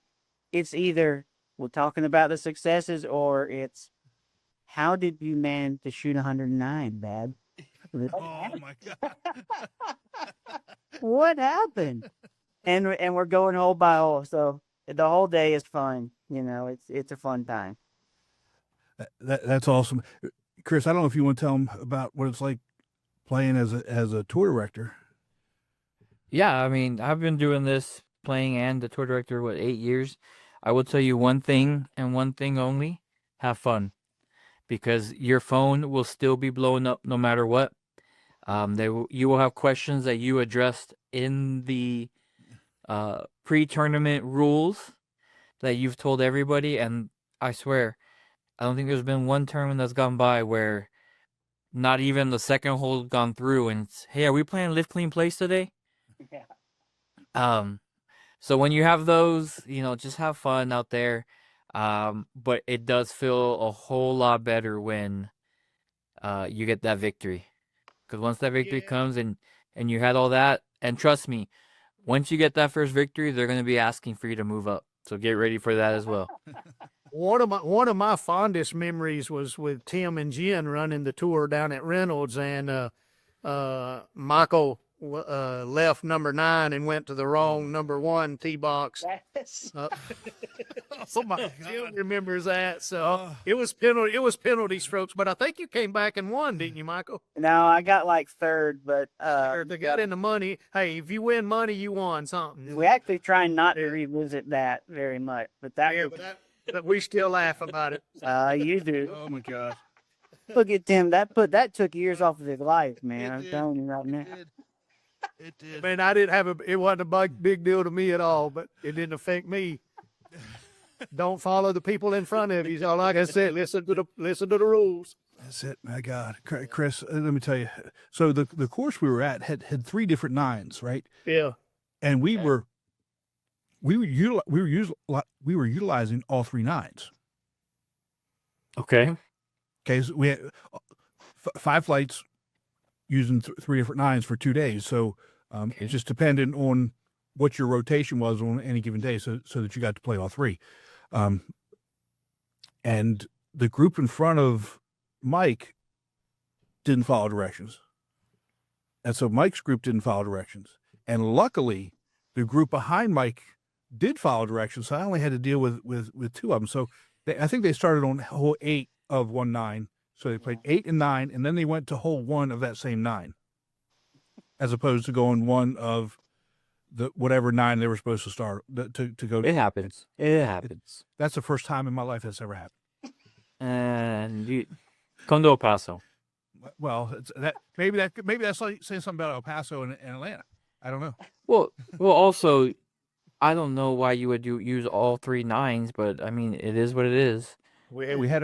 it's either we're talking about the successes or it's how did you manage to shoot 109, Bab? Oh my God. What happened? And we're going hole by hole, so the whole day is fun. It's a fun time. That's awesome. Chris, I don't know if you want to tell them about what it's like playing as a tour director. Yeah, I mean, I've been doing this playing and the tour director, 8 years. I will tell you one thing and one thing only: have fun, because your phone will still be blowing up no matter what. You will have questions that you addressed in the pre-tournament rules that you've told everybody, and I swear, I don't think there's been one tournament that's gone by where not even the second hole gone through and it's, hey, are we playing lift clean place today? Yeah. So when you have those, just have fun out there. But it does feel a whole lot better when you get that victory. Because once that victory comes and you had all that, and trust me, once you get that first victory, they're going to be asking for you to move up. So get ready for that as well. One of my fondest memories was with Tim and Jen running the tour down at Reynolds, and Michael left number 9 and went to the wrong number 1 tee box. Oh my God. Jim remembers that. So it was penalty strokes, but I think you came back and won, didn't you, Michael? No, I got like third, but They got in the money. Hey, if you win money, you won something. we actually try not to revisit that very much. But But we still laugh about it. you do. Oh my God. Look at Tim. That took years off of his life, man. I'm telling you right now. It did. Man, it wasn't a big deal to me at all, but it didn't affect me. Don't follow the people in front of you. So like I said, listen to the rules. That's it. My God, Chris, let me tell you. So the course we were at had 3 different 9s, right? Yeah. And we were utilizing all 3 9s. Okay. Okay, so we had 5 flights using 3 different 9s for 2 days. So it just depended on what your rotation was on any given day, so that you got to play all 3. And the group in front of Mike didn't follow directions. And so Mike's group didn't follow directions. And luckily, the group behind Mike did follow directions, so I only had to deal with 2 of them. So I think they started on hole 8 of 1-9. So they played 8 and 9, and then they went to hole 1 of that same 9, as opposed to going 1 of the whatever 9 they were supposed to start to go. It happens. It happens. That's the first time in my life that's ever happened. And you come to El Paso. Well, maybe that's like saying something about El Paso and Atlanta. I don't know. Well, also, I don't know why you would use all 3 9s, but I mean, it is what it is. We had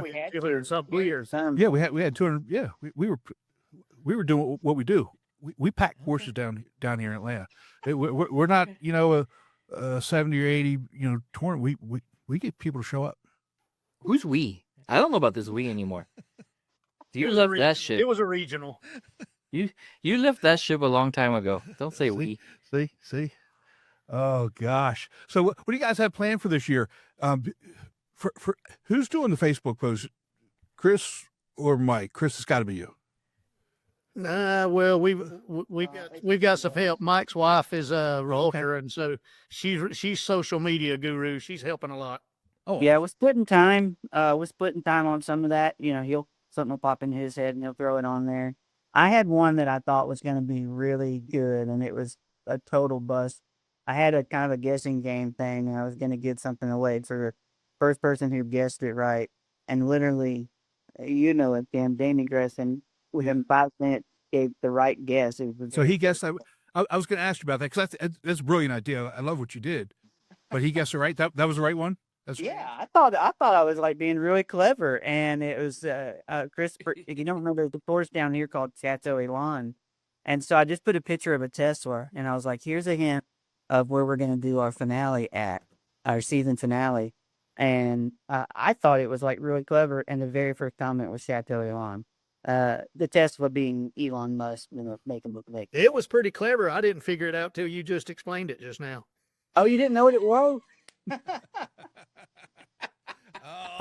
some years. Yeah, we had 200. Yeah, we were doing what we do. We pack courses down here in Atlanta. We're not, a 70 or 80, tournament. We get people to show up. Who's we? I don't know about this we anymore. You left that ship. It was a regional. You left that ship a long time ago. Don't say we. See. Oh gosh. So what do you guys have planned for this year? For who's doing the Facebook post, Chris or Mike? Chris, it's got to be you. Well, we've got some help. Mike's wife is a realtor, and so she's social media guru. She's helping a lot. Oh Yeah, we're splitting time. We're splitting time on some of that. Something will pop in his head and he'll throw it on there. I had one that I thought was going to be really good, and it was a total bust. I had a kind of a guessing game thing, and I was going to give something away for the first person who guessed it right. And literally, Danny Gresson, within 5 minutes, gave the right guess. So he guessed that. I was going to ask you about that, because that's a brilliant idea. I love what you did. But he guessed it right. That was the right one. I thought I was like being really clever, and it was Chris. If you don't remember, the course down here called Chateau Elan, And so I just put a picture of a Tesla, and I was like, here's a hint of where we're going to do our finale at, our season finale. And I thought it was like really clever. And the very first comment was Chateau Elon. The Tesla being Elon Musk, make him look big. It was pretty clever. I didn't figure it out till you just explained it just now. Oh, you didn't know what it was?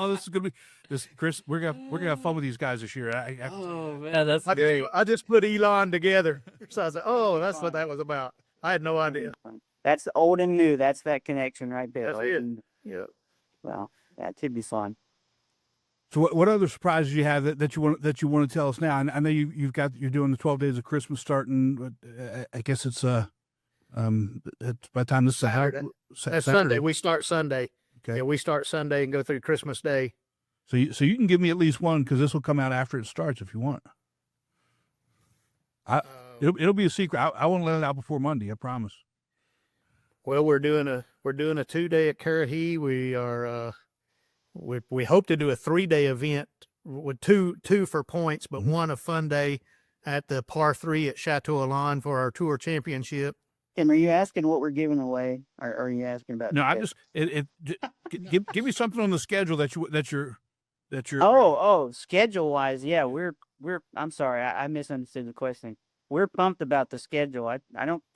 Oh, this is gonna be this, Chris. We're gonna have fun with these guys this year. Oh man, that's I just put Elon together. So I was like, oh, that's what that was about. I had no idea. That's the old and new. That's that connection right there. That's it. Yeah. Well, that should be fun. So what other surprises you have that you want to tell us now? I know you're doing the 12 days of Christmas starting. I guess it's by the time this Saturday. That's Sunday. We start Sunday. Okay. Yeah, we start Sunday and go through Christmas Day. So you can give me at least one, because this will come out after it starts if you want. It'll be a secret. I won't let it out before Monday. I promise. Well, we're doing a 2-day at Currahee. We are we hope to do a 3-day event with two for points, but one a fun day at the par 3 at Chateau Elan for our tour championship. Tim, are you asking what we're giving away, or are you asking about? No, I'm just give me something on the schedule that you're. Oh, schedule wise, yeah, we're. I'm sorry, I misunderstood the question. We're pumped about the schedule. I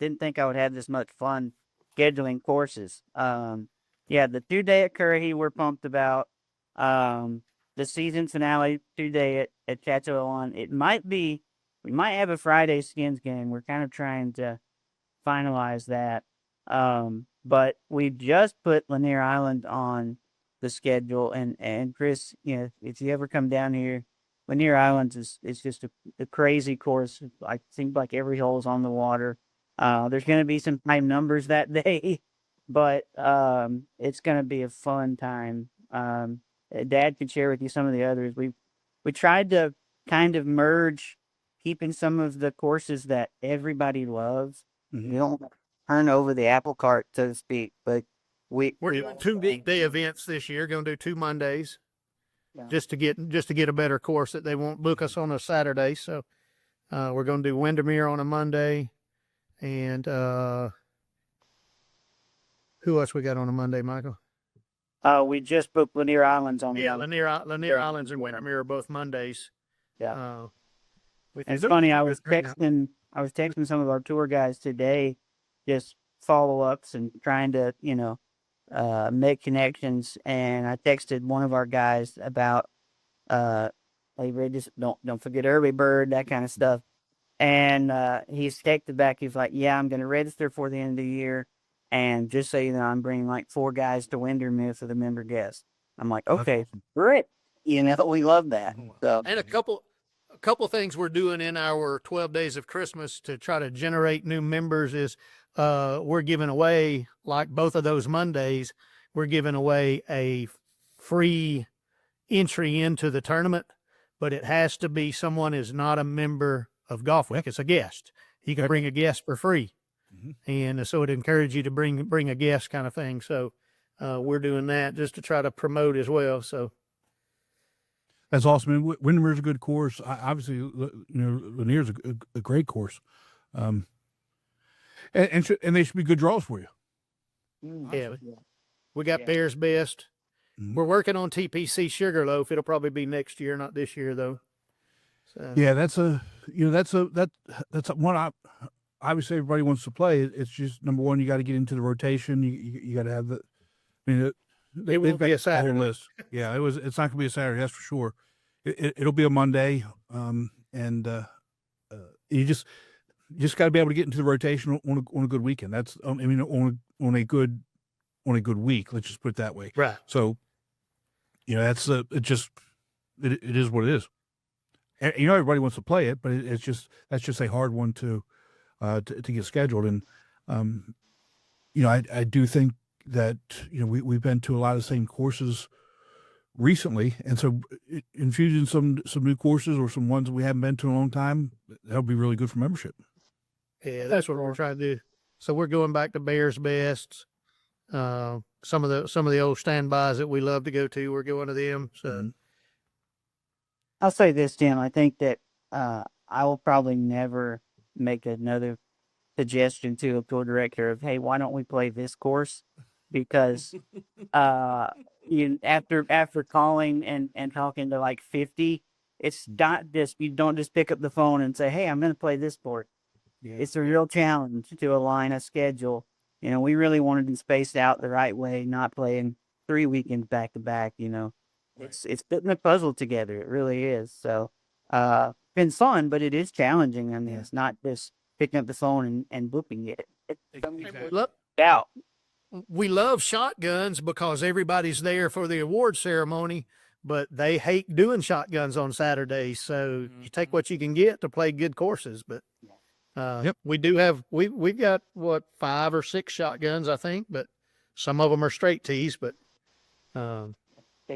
didn't think I would have this much fun scheduling courses. Yeah, the 2-day at Currahee we're pumped about. The season finale 2-day at Chateau Elan. We might have a Friday skins game. We're kind of trying to finalize that. But we just put Lanier Island on the schedule, and Chris, if you ever come down here, Lanier Island is just a crazy course. I think like every hole is on the water. There's going to be some high numbers that day, but it's going to be a fun time. Dad could share with you some of the others. We tried to kind of merge keeping some of the courses that everybody loves. Mm-hmm. We don't turn over the apple cart, so to speak, but we're doing 2-day events this year. Going to do 2 Mondays, Yeah. just to get a better course that they won't book us on a Saturday. So we're going to do Windermere on a Monday, and who else we got on a Monday, Michael? we just booked Lanier Islands on. Yeah, Lanier Islands and Windermere are both Mondays. Yeah. It's funny. I was texting some of our tour guys today, just follow-ups and trying to, make connections. And I texted one of our guys about, hey, just don't forget early bird, that kind of stuff. And he's texted back. He's like, yeah, I'm going to register for the end of the year. And just so you know, I'm bringing like 4 guys to Windermere for the member guests. I'm like, okay, great. We love that. So. And a couple things we're doing in our 12 days of Christmas to try to generate new members is we're giving away, like both of those Mondays, we're giving away a free entry into the tournament, but it has to be someone is not a member of Golfweek. It's a guest. You can bring a guest for free. Mm-hmm. And so it encourages you to bring a guest kind of thing. So we're doing that just to try to promote as well. So that's awesome. Windermere's a good course. Obviously, Lanier's a great course, and they should be good draws for you. Yeah, we got Bears Best. Mm-hmm. We're working on TPC Sugarloaf. It'll probably be next year, not this year though. So. Yeah, that's one. Obviously, everybody wants to play. It's just number one, you got to get into the rotation. You got to have the. It will be a Saturday list. Yeah, it's not going to be a Saturday, that's for sure. It'll be a Monday, and you just got to be able to get into the rotation on a good weekend. That's on a good week. Let's just put it that way. Right. So, that's it is what it is. And, everybody wants to play it, but that's just a hard one to get scheduled. And I do think that we've been to a lot of the same courses recently, and so infusing some new courses or some ones that we haven't been to in a long time, that'll be really good for membership. Yeah, that's what we're trying to do. So we're going back to Bears Best. Some of the old standbys that we love to go to, we're going to them. So I'll say this, Tim. I think that I will probably never make another suggestion to a tour director of, hey, why don't we play this course? Because after calling and talking to like 50, it's not just, you don't just pick up the phone and say, hey, I'm going to play this course. Yeah. It's a real challenge to align a schedule. We really wanted to space out the right way, not playing 3 weekends back to back. It's putting a puzzle together. It really is. So, been fun, but it is challenging. I mean, it's not just picking up the phone and booping it. Exactly. Out. We love shotguns because everybody's there for the award ceremony, but they hate doing shotguns on Saturdays. So you take what you can get to play good courses. But we do have, we've got 5 or 6 shotguns, I think, but some of them are straight tees, but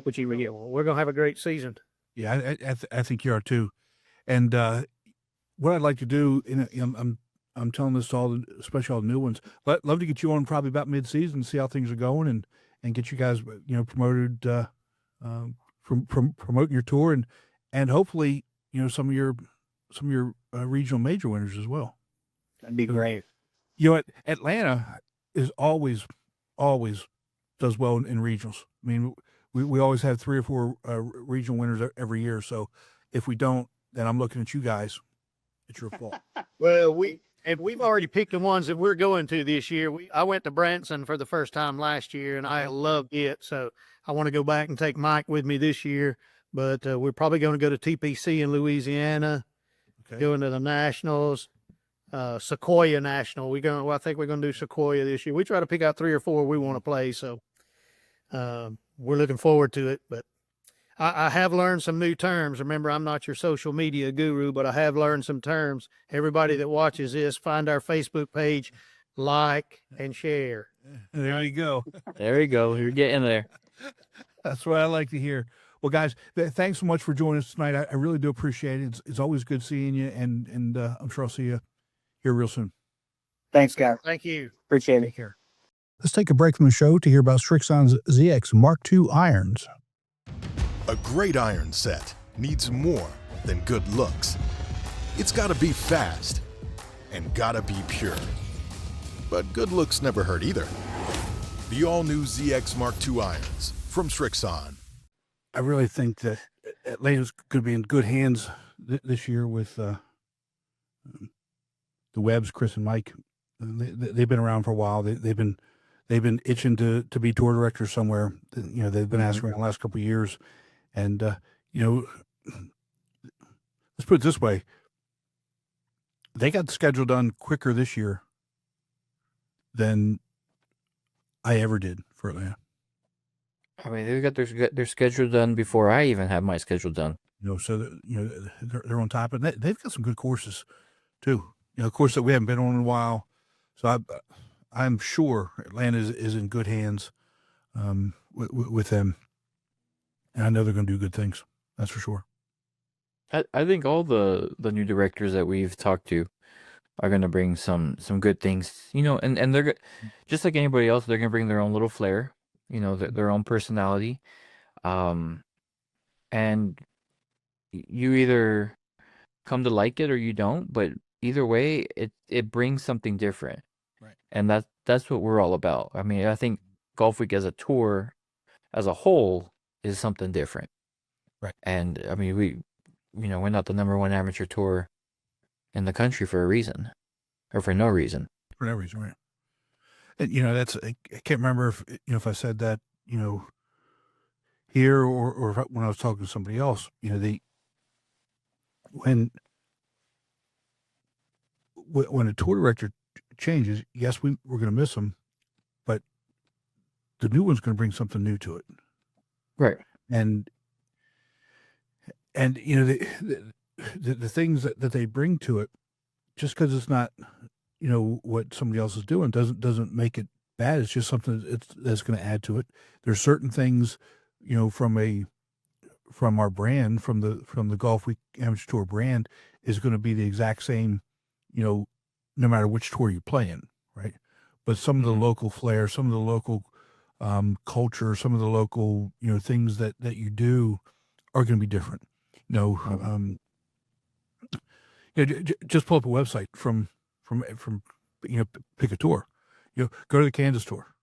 which you get. We're going to have a great season. Yeah, I think you are too. And what I'd like to do, I'm telling this to especially all the new ones. Love to get you on probably about mid-season, see how things are going, and get you guys, promoted from promoting your tour, and hopefully, some of your regional major winners as well. That'd be great. Atlanta is always does well in regionals. I mean, we always have 3 or 4 regional winners every year. So if we don't, then I'm looking at you guys. It's your fault. Well, we've already picked the ones that we're going to this year. I went to Branson for the first time last year, and I loved it. So I want to go back and take Mike with me this year. But we're probably going to go to TPC in Louisiana, going to the Nationals, Sequoia National. I think we're going to do Sequoia this year. We try to pick out 3 or 4 we want to play. So we're looking forward to it. But I have learned some new terms. Remember, I'm not your social media guru, but I have learned some terms. Everybody that watches this, find our Facebook page, like, and share. There you go. There you go. You're getting there. That's what I like to hear. Well, guys, thanks so much for joining us tonight. I really do appreciate it. It's always good seeing you, and I'm sure I'll see you here real soon. Thanks, guys. Thank you. Appreciate it. Take care. Let's take a break from the show to hear about Strixon's ZX Mark II irons. A great iron set needs more than good looks. It's got to be fast and got to be pure. But good looks never hurt either. The all-new ZX Mark II irons from Strixon. I really think that Atlanta's going to be in good hands this year with the Webbs, Chris and Mike. They've been around for a while. They've been itching to be tour directors somewhere. They've been asking around the last couple of years. And, let's put it this way. They got the schedule done quicker this year than I ever did for Atlanta. I mean, they got their schedule done before I even had my schedule done. So they're on top, and they've got some good courses too. Course that we haven't been on in a while. So I'm sure Atlanta is in good hands with them, and I know they're going to do good things. That's for sure. I think all the new directors that we've talked to are going to bring some good things, and they're just like anybody else. They're going to bring their own little flair, their own personality, and you either come to like it or you don't. But either way, it brings something different, right? And that's what we're all about. I mean, I think Golf Week as a tour, as a whole, is something different, right? And I mean, we're not the #1 amateur tour in the country for a reason, or for no reason. For no reason, right? And that's I can't remember if I said that here or when I was talking to somebody else. When a tour director changes, yes, we're going to miss them, but the new one's going to bring something new to it, right? And the things that they bring to it, just because it's not what somebody else is doing doesn't make it bad. It's just something that's going to add to it. There's certain things from our brand, from the Golf Week Amateur Tour brand, is going to be the exact same, no matter which tour you play in, right? But some of the local flair, some of the local culture, some of the local things that you do are going to be different. Just pull up a website from pick a tour. Go to the Kansas tour.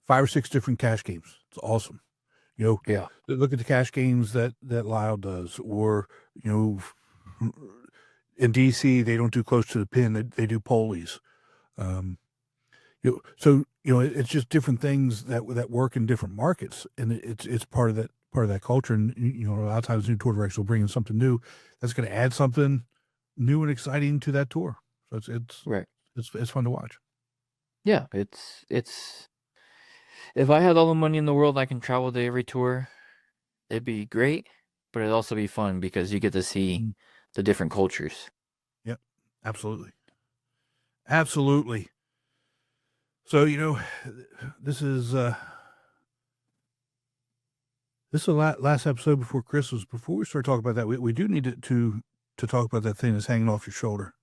5 or 6 different cash games. It's awesome. Yeah. Look at the cash games that Lyle does, or in DC they don't do close to the pin. They do polies. So it's just different things that work in different markets, and it's part of that culture. And a lot of times new tour directors will bring in something new that's going to add something new and exciting to that tour. So it's Right. it's fun to watch. Yeah, it's if I had all the money in the world, I can travel to every tour. It'd be great, but it'd also be fun because you get to see the different cultures. Yep, absolutely. So this is the last episode before Christmas. Before we start talking about that, we do need to talk about that thing that's hanging off your shoulder.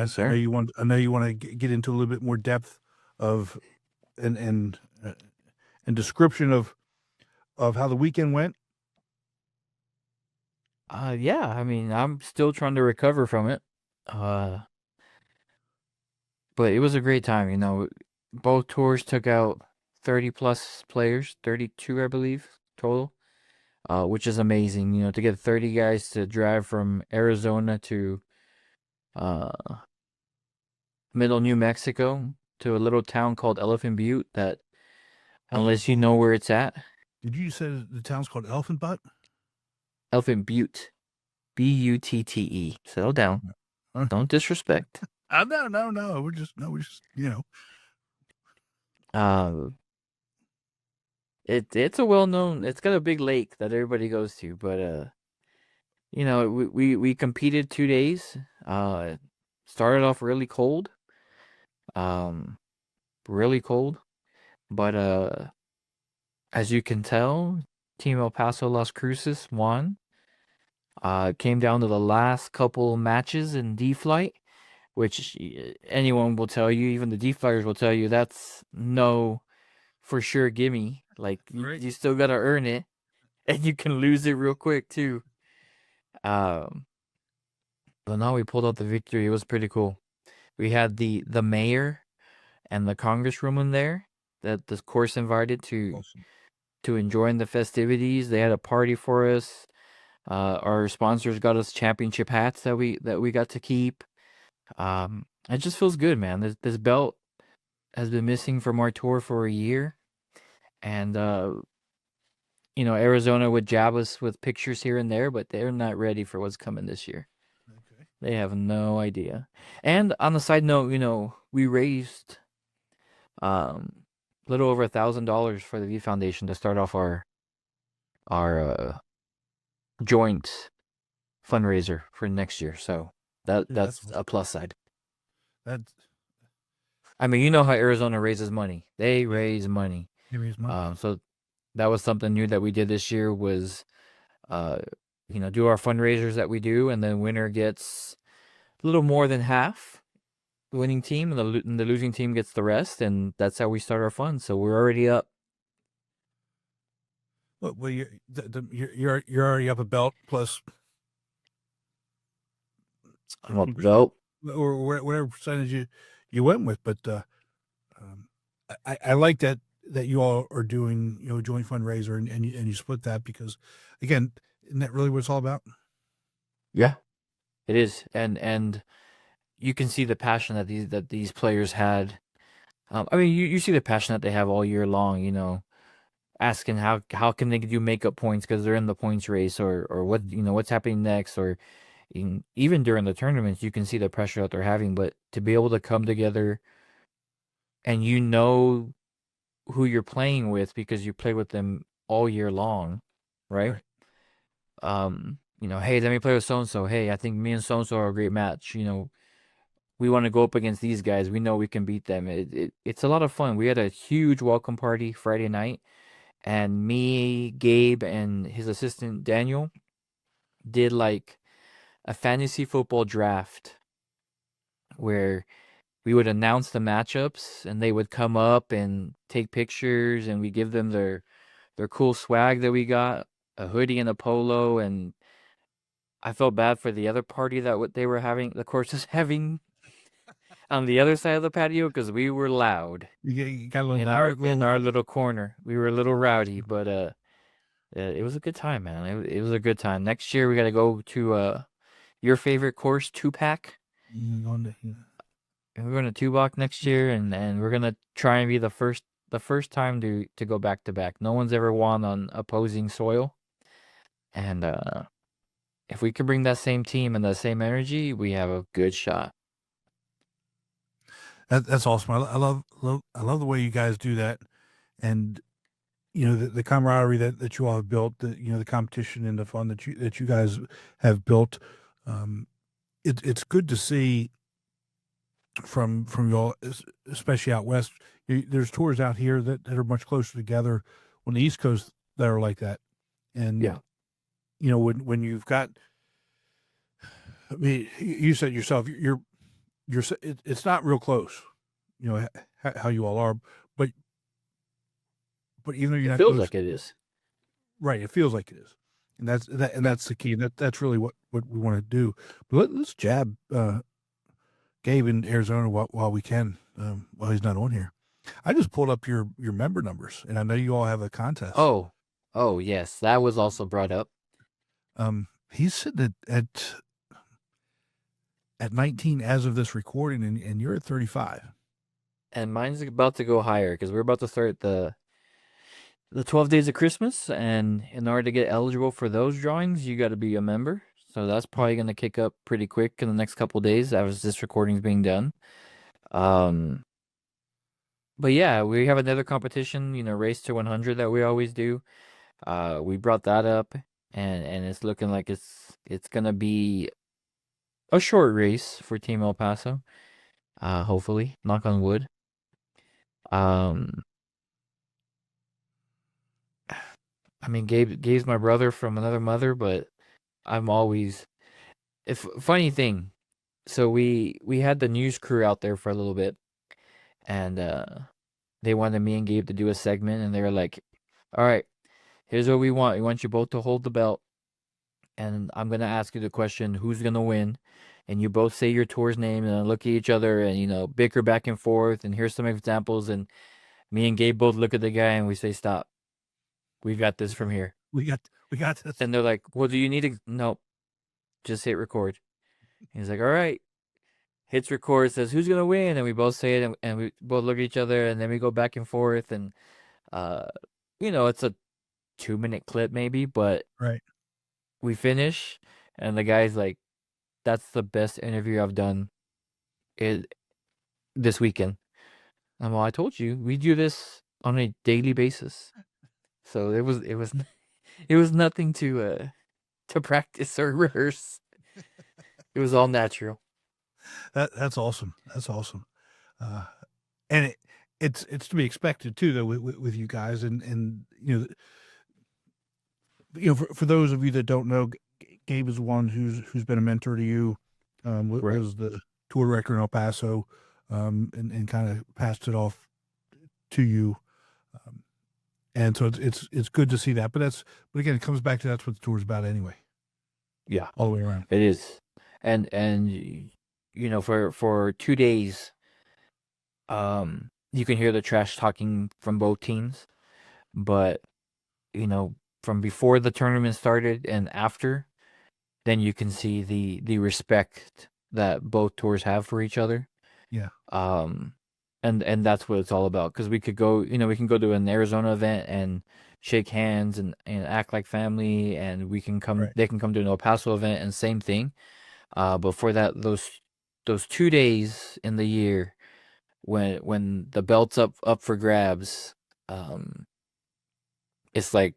Sir. I know you want to get into a little bit more depth of and description of how the weekend went. Yeah, I mean, I'm still trying to recover from it. But it was a great time, Both tours took out 30 plus players, 32 I believe total. Which is amazing, to get 30 guys to drive from Arizona to middle New Mexico to a little town called Elephant Butte that, unless you know where it's at. Did you say the town's called Elephant Butte? Elephant Butte. Butte. Settle down. Don't disrespect. No. We're just It's a well-known, it's got a big lake that everybody goes to, but we competed 2 days. Started off really cold. But as you can tell, Team El Paso Las Cruces won. Came down to the last couple matches in D-Flight, which anyone will tell you, even the D-Flyers will tell you, that's no for sure gimme. Like, Right. you still got to earn it, and you can lose it real quick, too. But now we pulled out the victory. It was pretty cool. We had the mayor and the congresswoman there that the course invited to enjoy the festivities. They had a party for us. Our sponsors got us championship hats that we got to keep. It just feels good, man. This belt has been missing from our tour for a year. And, Arizona would jab us with pictures here and there, but they're not ready for what's coming this year. Okay. They have no idea. And on the side note, we raised a little over $1,000 for the V Foundation to start off our joint fundraiser for next year. So that's a plus side. I mean, you know how Arizona raises money. They raise money. So that was something new that we did this year was, do our fundraisers that we do, and the winner gets a little more than half the winning team, and the losing team gets the rest, and that's how we start our fund. So we're already up. Well, you're already up a belt plus, I'm up belt. or whatever percentage you went with, but I like that you all are doing joint fundraiser and you split that, because again, isn't that really what it's all about? Yeah, it is, and you can see the passion that these players had. I mean, you see the passion that they have all year long. Asking how can they do makeup points because they're in the points race, or what what's happening next, or even during the tournaments, you can see the pressure that they're having. But to be able to come together, and who you're playing with because you play with them all year long, right? Hey, let me play with so-and-so. Hey, I think me and so-and-so are a great match. We want to go up against these guys. We know we can beat them. It's a lot of fun. We had a huge welcome party Friday night, and me, Gabe, and his assistant Daniel did like a fantasy football draft where we would announce the matchups, and they would come up and take pictures, and we give them their cool swag that we got, a hoodie and a polo, and I felt bad for the other party that what they were having, the course is having on the other side of the patio because we were loud You got a little, in our little corner. We were a little rowdy, but it was a good time, man. It was a good time. Next year we got to go to your favorite course, Tupac. We're going to Tupac next year, and we're gonna try and be the first time to go back to back. No one's ever won on opposing soil, and if we could bring that same team and that same energy, we have a good shot. That's awesome. I love the way you guys do that, and the camaraderie that you all have built. The competition and the fun that you guys have built. It's good to see from y'all, especially out west. There's tours out here that are much closer together on the East Coast that are like that, and when you've got, I mean, you said yourself, it's not real close, how you all are, but even though you're not feels close, like it is. right? It feels like it is, and that's the key. That's really what we want to do. But let's jab Gabe in Arizona while we can, while he's not on here. I just pulled up your member numbers, and I know you all have a contest. Oh yes, that was also brought up. He's sitting at 19 as of this recording, and you're at 35. And mine's about to go higher because we're about to start the 12 days of Christmas, and in order to get eligible for those drawings, you got to be a member. So that's probably going to kick up pretty quick in the next couple of days as this recording's being done. But yeah, we have another competition, Race to 100 that we always do. We brought that up, and it's looking like it's going to be a short race for Team El Paso. Hopefully, knock on wood. I mean, Gabe's my brother from another mother, but I'm always. Funny thing, so we had the news crew out there for a little bit, and they wanted me and Gabe to do a segment, and they were like, "All right, here's what we want. We want you both to hold the belt, and I'm gonna ask you the question: who's gonna win?" And you both say your tour's name, and look at each other, and bicker back and forth. And here's some examples. And me and Gabe both look at the guy, and we say, "Stop. We've got this from here. We got this." And they're like, "Well, do you need to?" Nope. Just hit record. He's like, "All right." Hits record, says, "Who's going to win?" And we both say it, and we both look at each other, and then we go back and forth. And, it's a 2-minute clip maybe, but right. We finish, and the guy's like, "That's the best interview I've done this weekend." And well, I told you, we do this on a daily basis. So it was nothing to practice or rehearse. It was all natural. That's awesome. That's awesome. And it's to be expected too, though, with you guys, and for those of you that don't know, Gabe is one who's been a mentor to you. Was the tour director in El Paso, and kind of passed it off to you. And so it's good to see that, but again, it comes back to that's what the tour's about anyway. Yeah, all the way around. It is, and for 2 days, you can hear the trash talking from both teams, but from before the tournament started and after, then you can see the respect that both tours have for each other. Yeah. And that's what it's all about, because we could go, we can go to an Arizona event and shake hands and act like family, and we can come, they can come to an El Paso event and same thing. But for those 2 days in the year when the belt's up for grabs, it's like,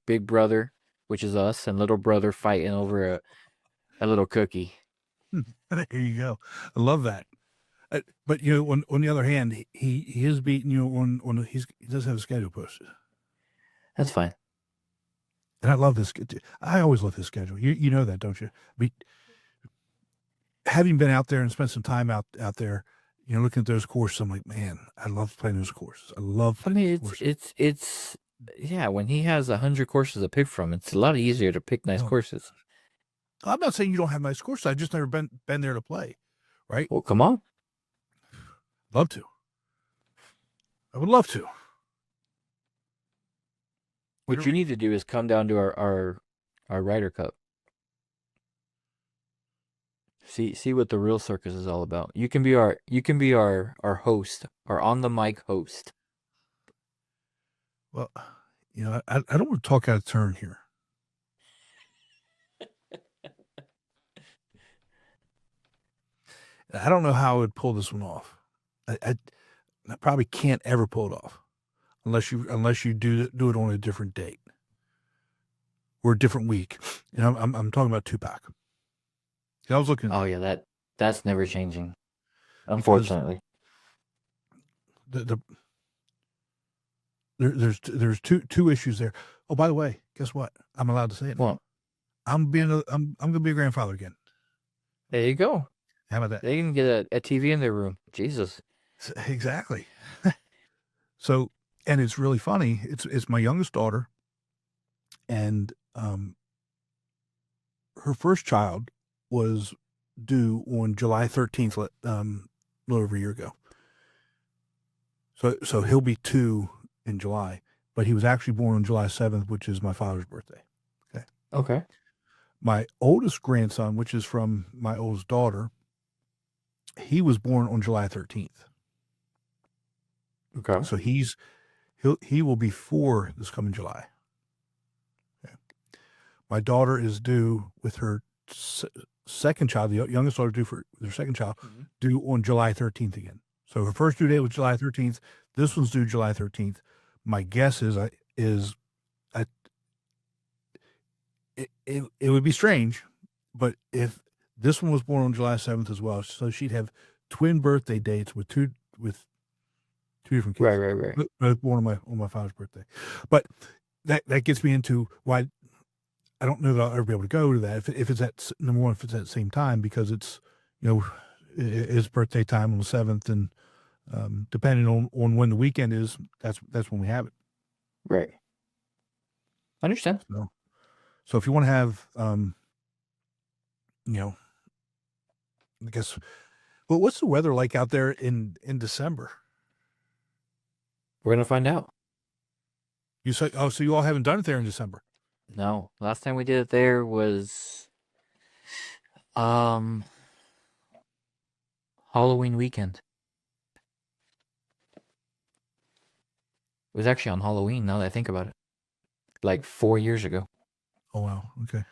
big brother, which is us, and little brother fighting over a little cookie. There you go. I love that. But on the other hand, he is beating you on he does have a schedule posted. That's fine. And I love this. I always love his schedule. You know that, don't you? Having been out there and spent some time out there, looking at those courses, I'm like, man, I love playing those courses. I mean, it's yeah. When he has 100 courses to pick from, it's a lot easier to pick nice courses. I'm not saying you don't have nice courses. I've just never been there to play, right? Well, come on. Love to. I would love to. What you need to do is come down to our Ryder Cup. See what the real circus is all about. You can be our host, our on the mic host. Well, you know, I don't want to talk out of turn here. I don't know how I would pull this one off. I probably can't ever pull it off unless you do it on a different date or a different week. And I'm talking about Tupac. I was looking. Oh yeah, that's never changing. Unfortunately, there's two issues there. Oh, by the way, guess what? I'm allowed to say it. What? I'm gonna be a grandfather again. There you go. How about that? They can get a TV in their room. Jesus. Exactly. So, and it's really funny. It's my youngest daughter, and her first child was due on July 13th, a little over a year ago. So he'll be 2 in July, but he was actually born on July 7th, which is my father's birthday. Okay. My oldest grandson, which is from my oldest daughter, he was born on July 13th. Okay. So he will be 4 this coming July. Okay. My daughter is due with her second child, the youngest daughter due for their second child, due on July 13th again. So her first due date was July 13th. This one's due July 13th. My guess is it would be strange, but if this one was born on July 7th as well, so she'd have twin birthday dates with two different kids. Right. Both born on my father's birthday. But that gets me into why I don't know that I'll ever be able to go to that if it's at number one, if it's at the same time, because it's, you know, his birthday time on the 7th, and depending on when the weekend is, that's when we have it. Right. I understand. So if you want to have, you know, I guess, well, what's the weather like out there in December? We're gonna find out. You said, oh, so you all haven't done it there in December? No, last time we did it there was Halloween weekend. It was actually on Halloween, now that I think about it. Like 4 years ago. Oh, wow. Okay.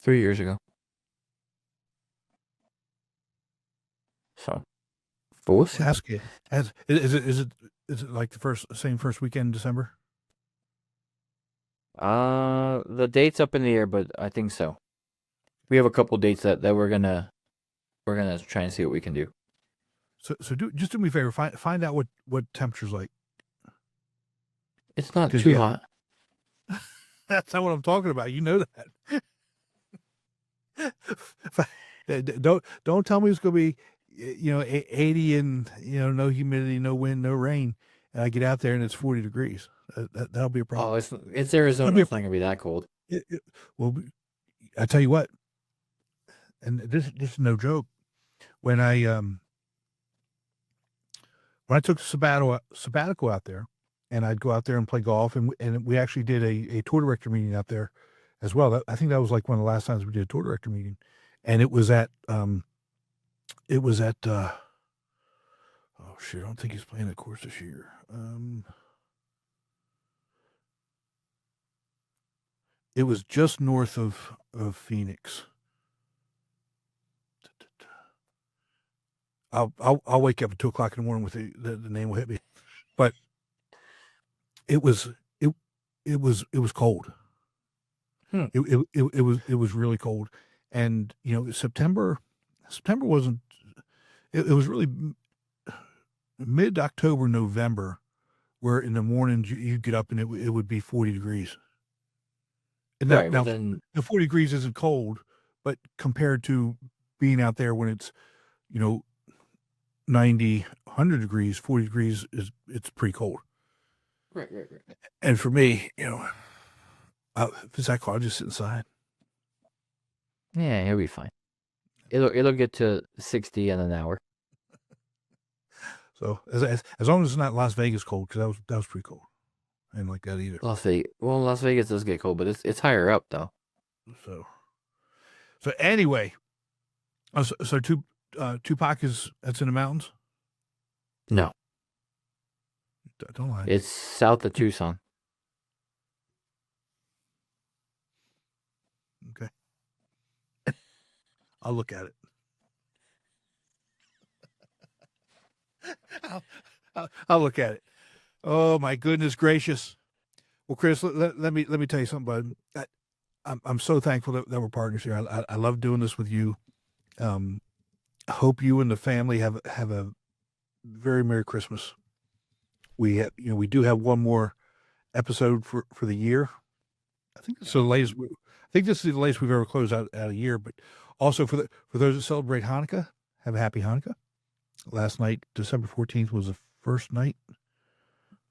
3 years ago. So, but we'll see. Ask you, is it like the same first weekend in December? The date's up in the air, but I think so. We have a couple dates that we're gonna try and see what we can do. So just do me a favor, find out what temperature's like. It's not too hot. That's not what I'm talking about. You know that. Don't tell me it's going to be, you know, 80 and, you know, no humidity, no wind, no rain, and I get out there and it's 40 degrees. That'll be a problem. Oh, it's Arizona. It's not going to be that cold. Well, I tell you what, and this is no joke. When I took sabbatical out there, and I'd go out there and play golf, and we actually did a tour director meeting out there as well. I think that was like one of the last times we did a tour director meeting, and it was at oh shit, I don't think he's playing that course this year. It was just north of Phoenix. I'll wake up at 2:00 in the morning with the name will hit me, but it was cold. It was really cold, and you know September wasn't. It was really mid-October, November, where in the morning you get up and it would be 40 degrees. And Right, now then the 40 degrees isn't cold, but compared to being out there when it's, you know, 90, 100 degrees, 40 degrees it's pretty cold. right. And for me, you know, if it's that cold, I'll just sit inside. Yeah, he'll be fine. It'll get to 60 in an hour. So as long as it's not Las Vegas cold, because that was pretty cold. I didn't like that either. Las Vegas does get cold, but it's higher up though. So anyway, so Tupac that's in the mountains. No, Don't lie. it's south of Tucson. Okay. I'll look at it. I'll look at it. Oh my goodness gracious! Well, Chris, let me tell you something, bud. I'm so thankful that we're partners here. I love doing this with you. I hope you and the family have a very Merry Christmas. We do have one more episode for the year. I think this is the latest. I think this is the latest we've ever closed out a year. But also for those that celebrate Hanukkah, have a happy Hanukkah. Last night, December 14th, was the first night,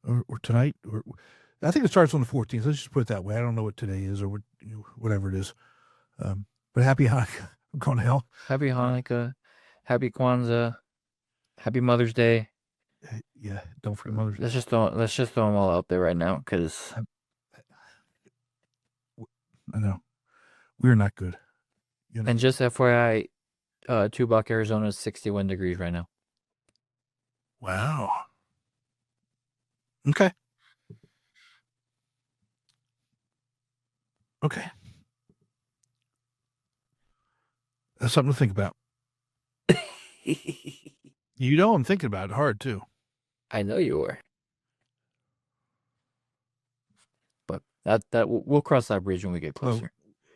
or tonight, or I think it starts on the 14th. Let's just put it that way. I don't know what today is or whatever it is. But happy Hanukkah. I'm going to hell. Happy Hanukkah, Happy Kwanzaa, Happy Mother's Day. Yeah, don't forget Mother's Day. Let's just throw them all out there right now, because I know we're not good. And just FYI, Tubac, Arizona is 61 degrees right now. Wow. Okay. That's something to think about. You know, I'm thinking about it hard too. I know you were. But that we'll cross that bridge when we get closer.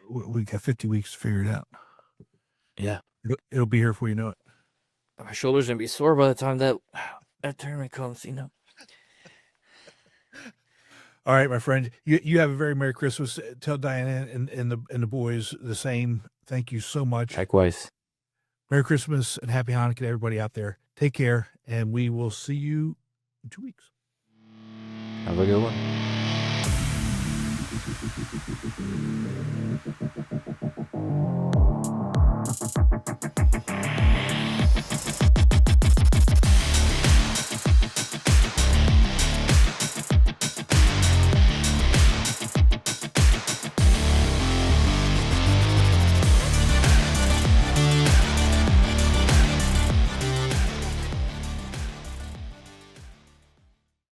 We got 50 weeks to figure it out. Yeah. It'll be here before you know it. My shoulder's gonna be sore by the time that tournament comes, All right, my friend. You have a very Merry Christmas. Tell Diana and the boys the same. Thank you so much. Likewise. Merry Christmas and Happy Hanukkah to everybody out there. Take care, and we will see you in 2 weeks. Have a good one.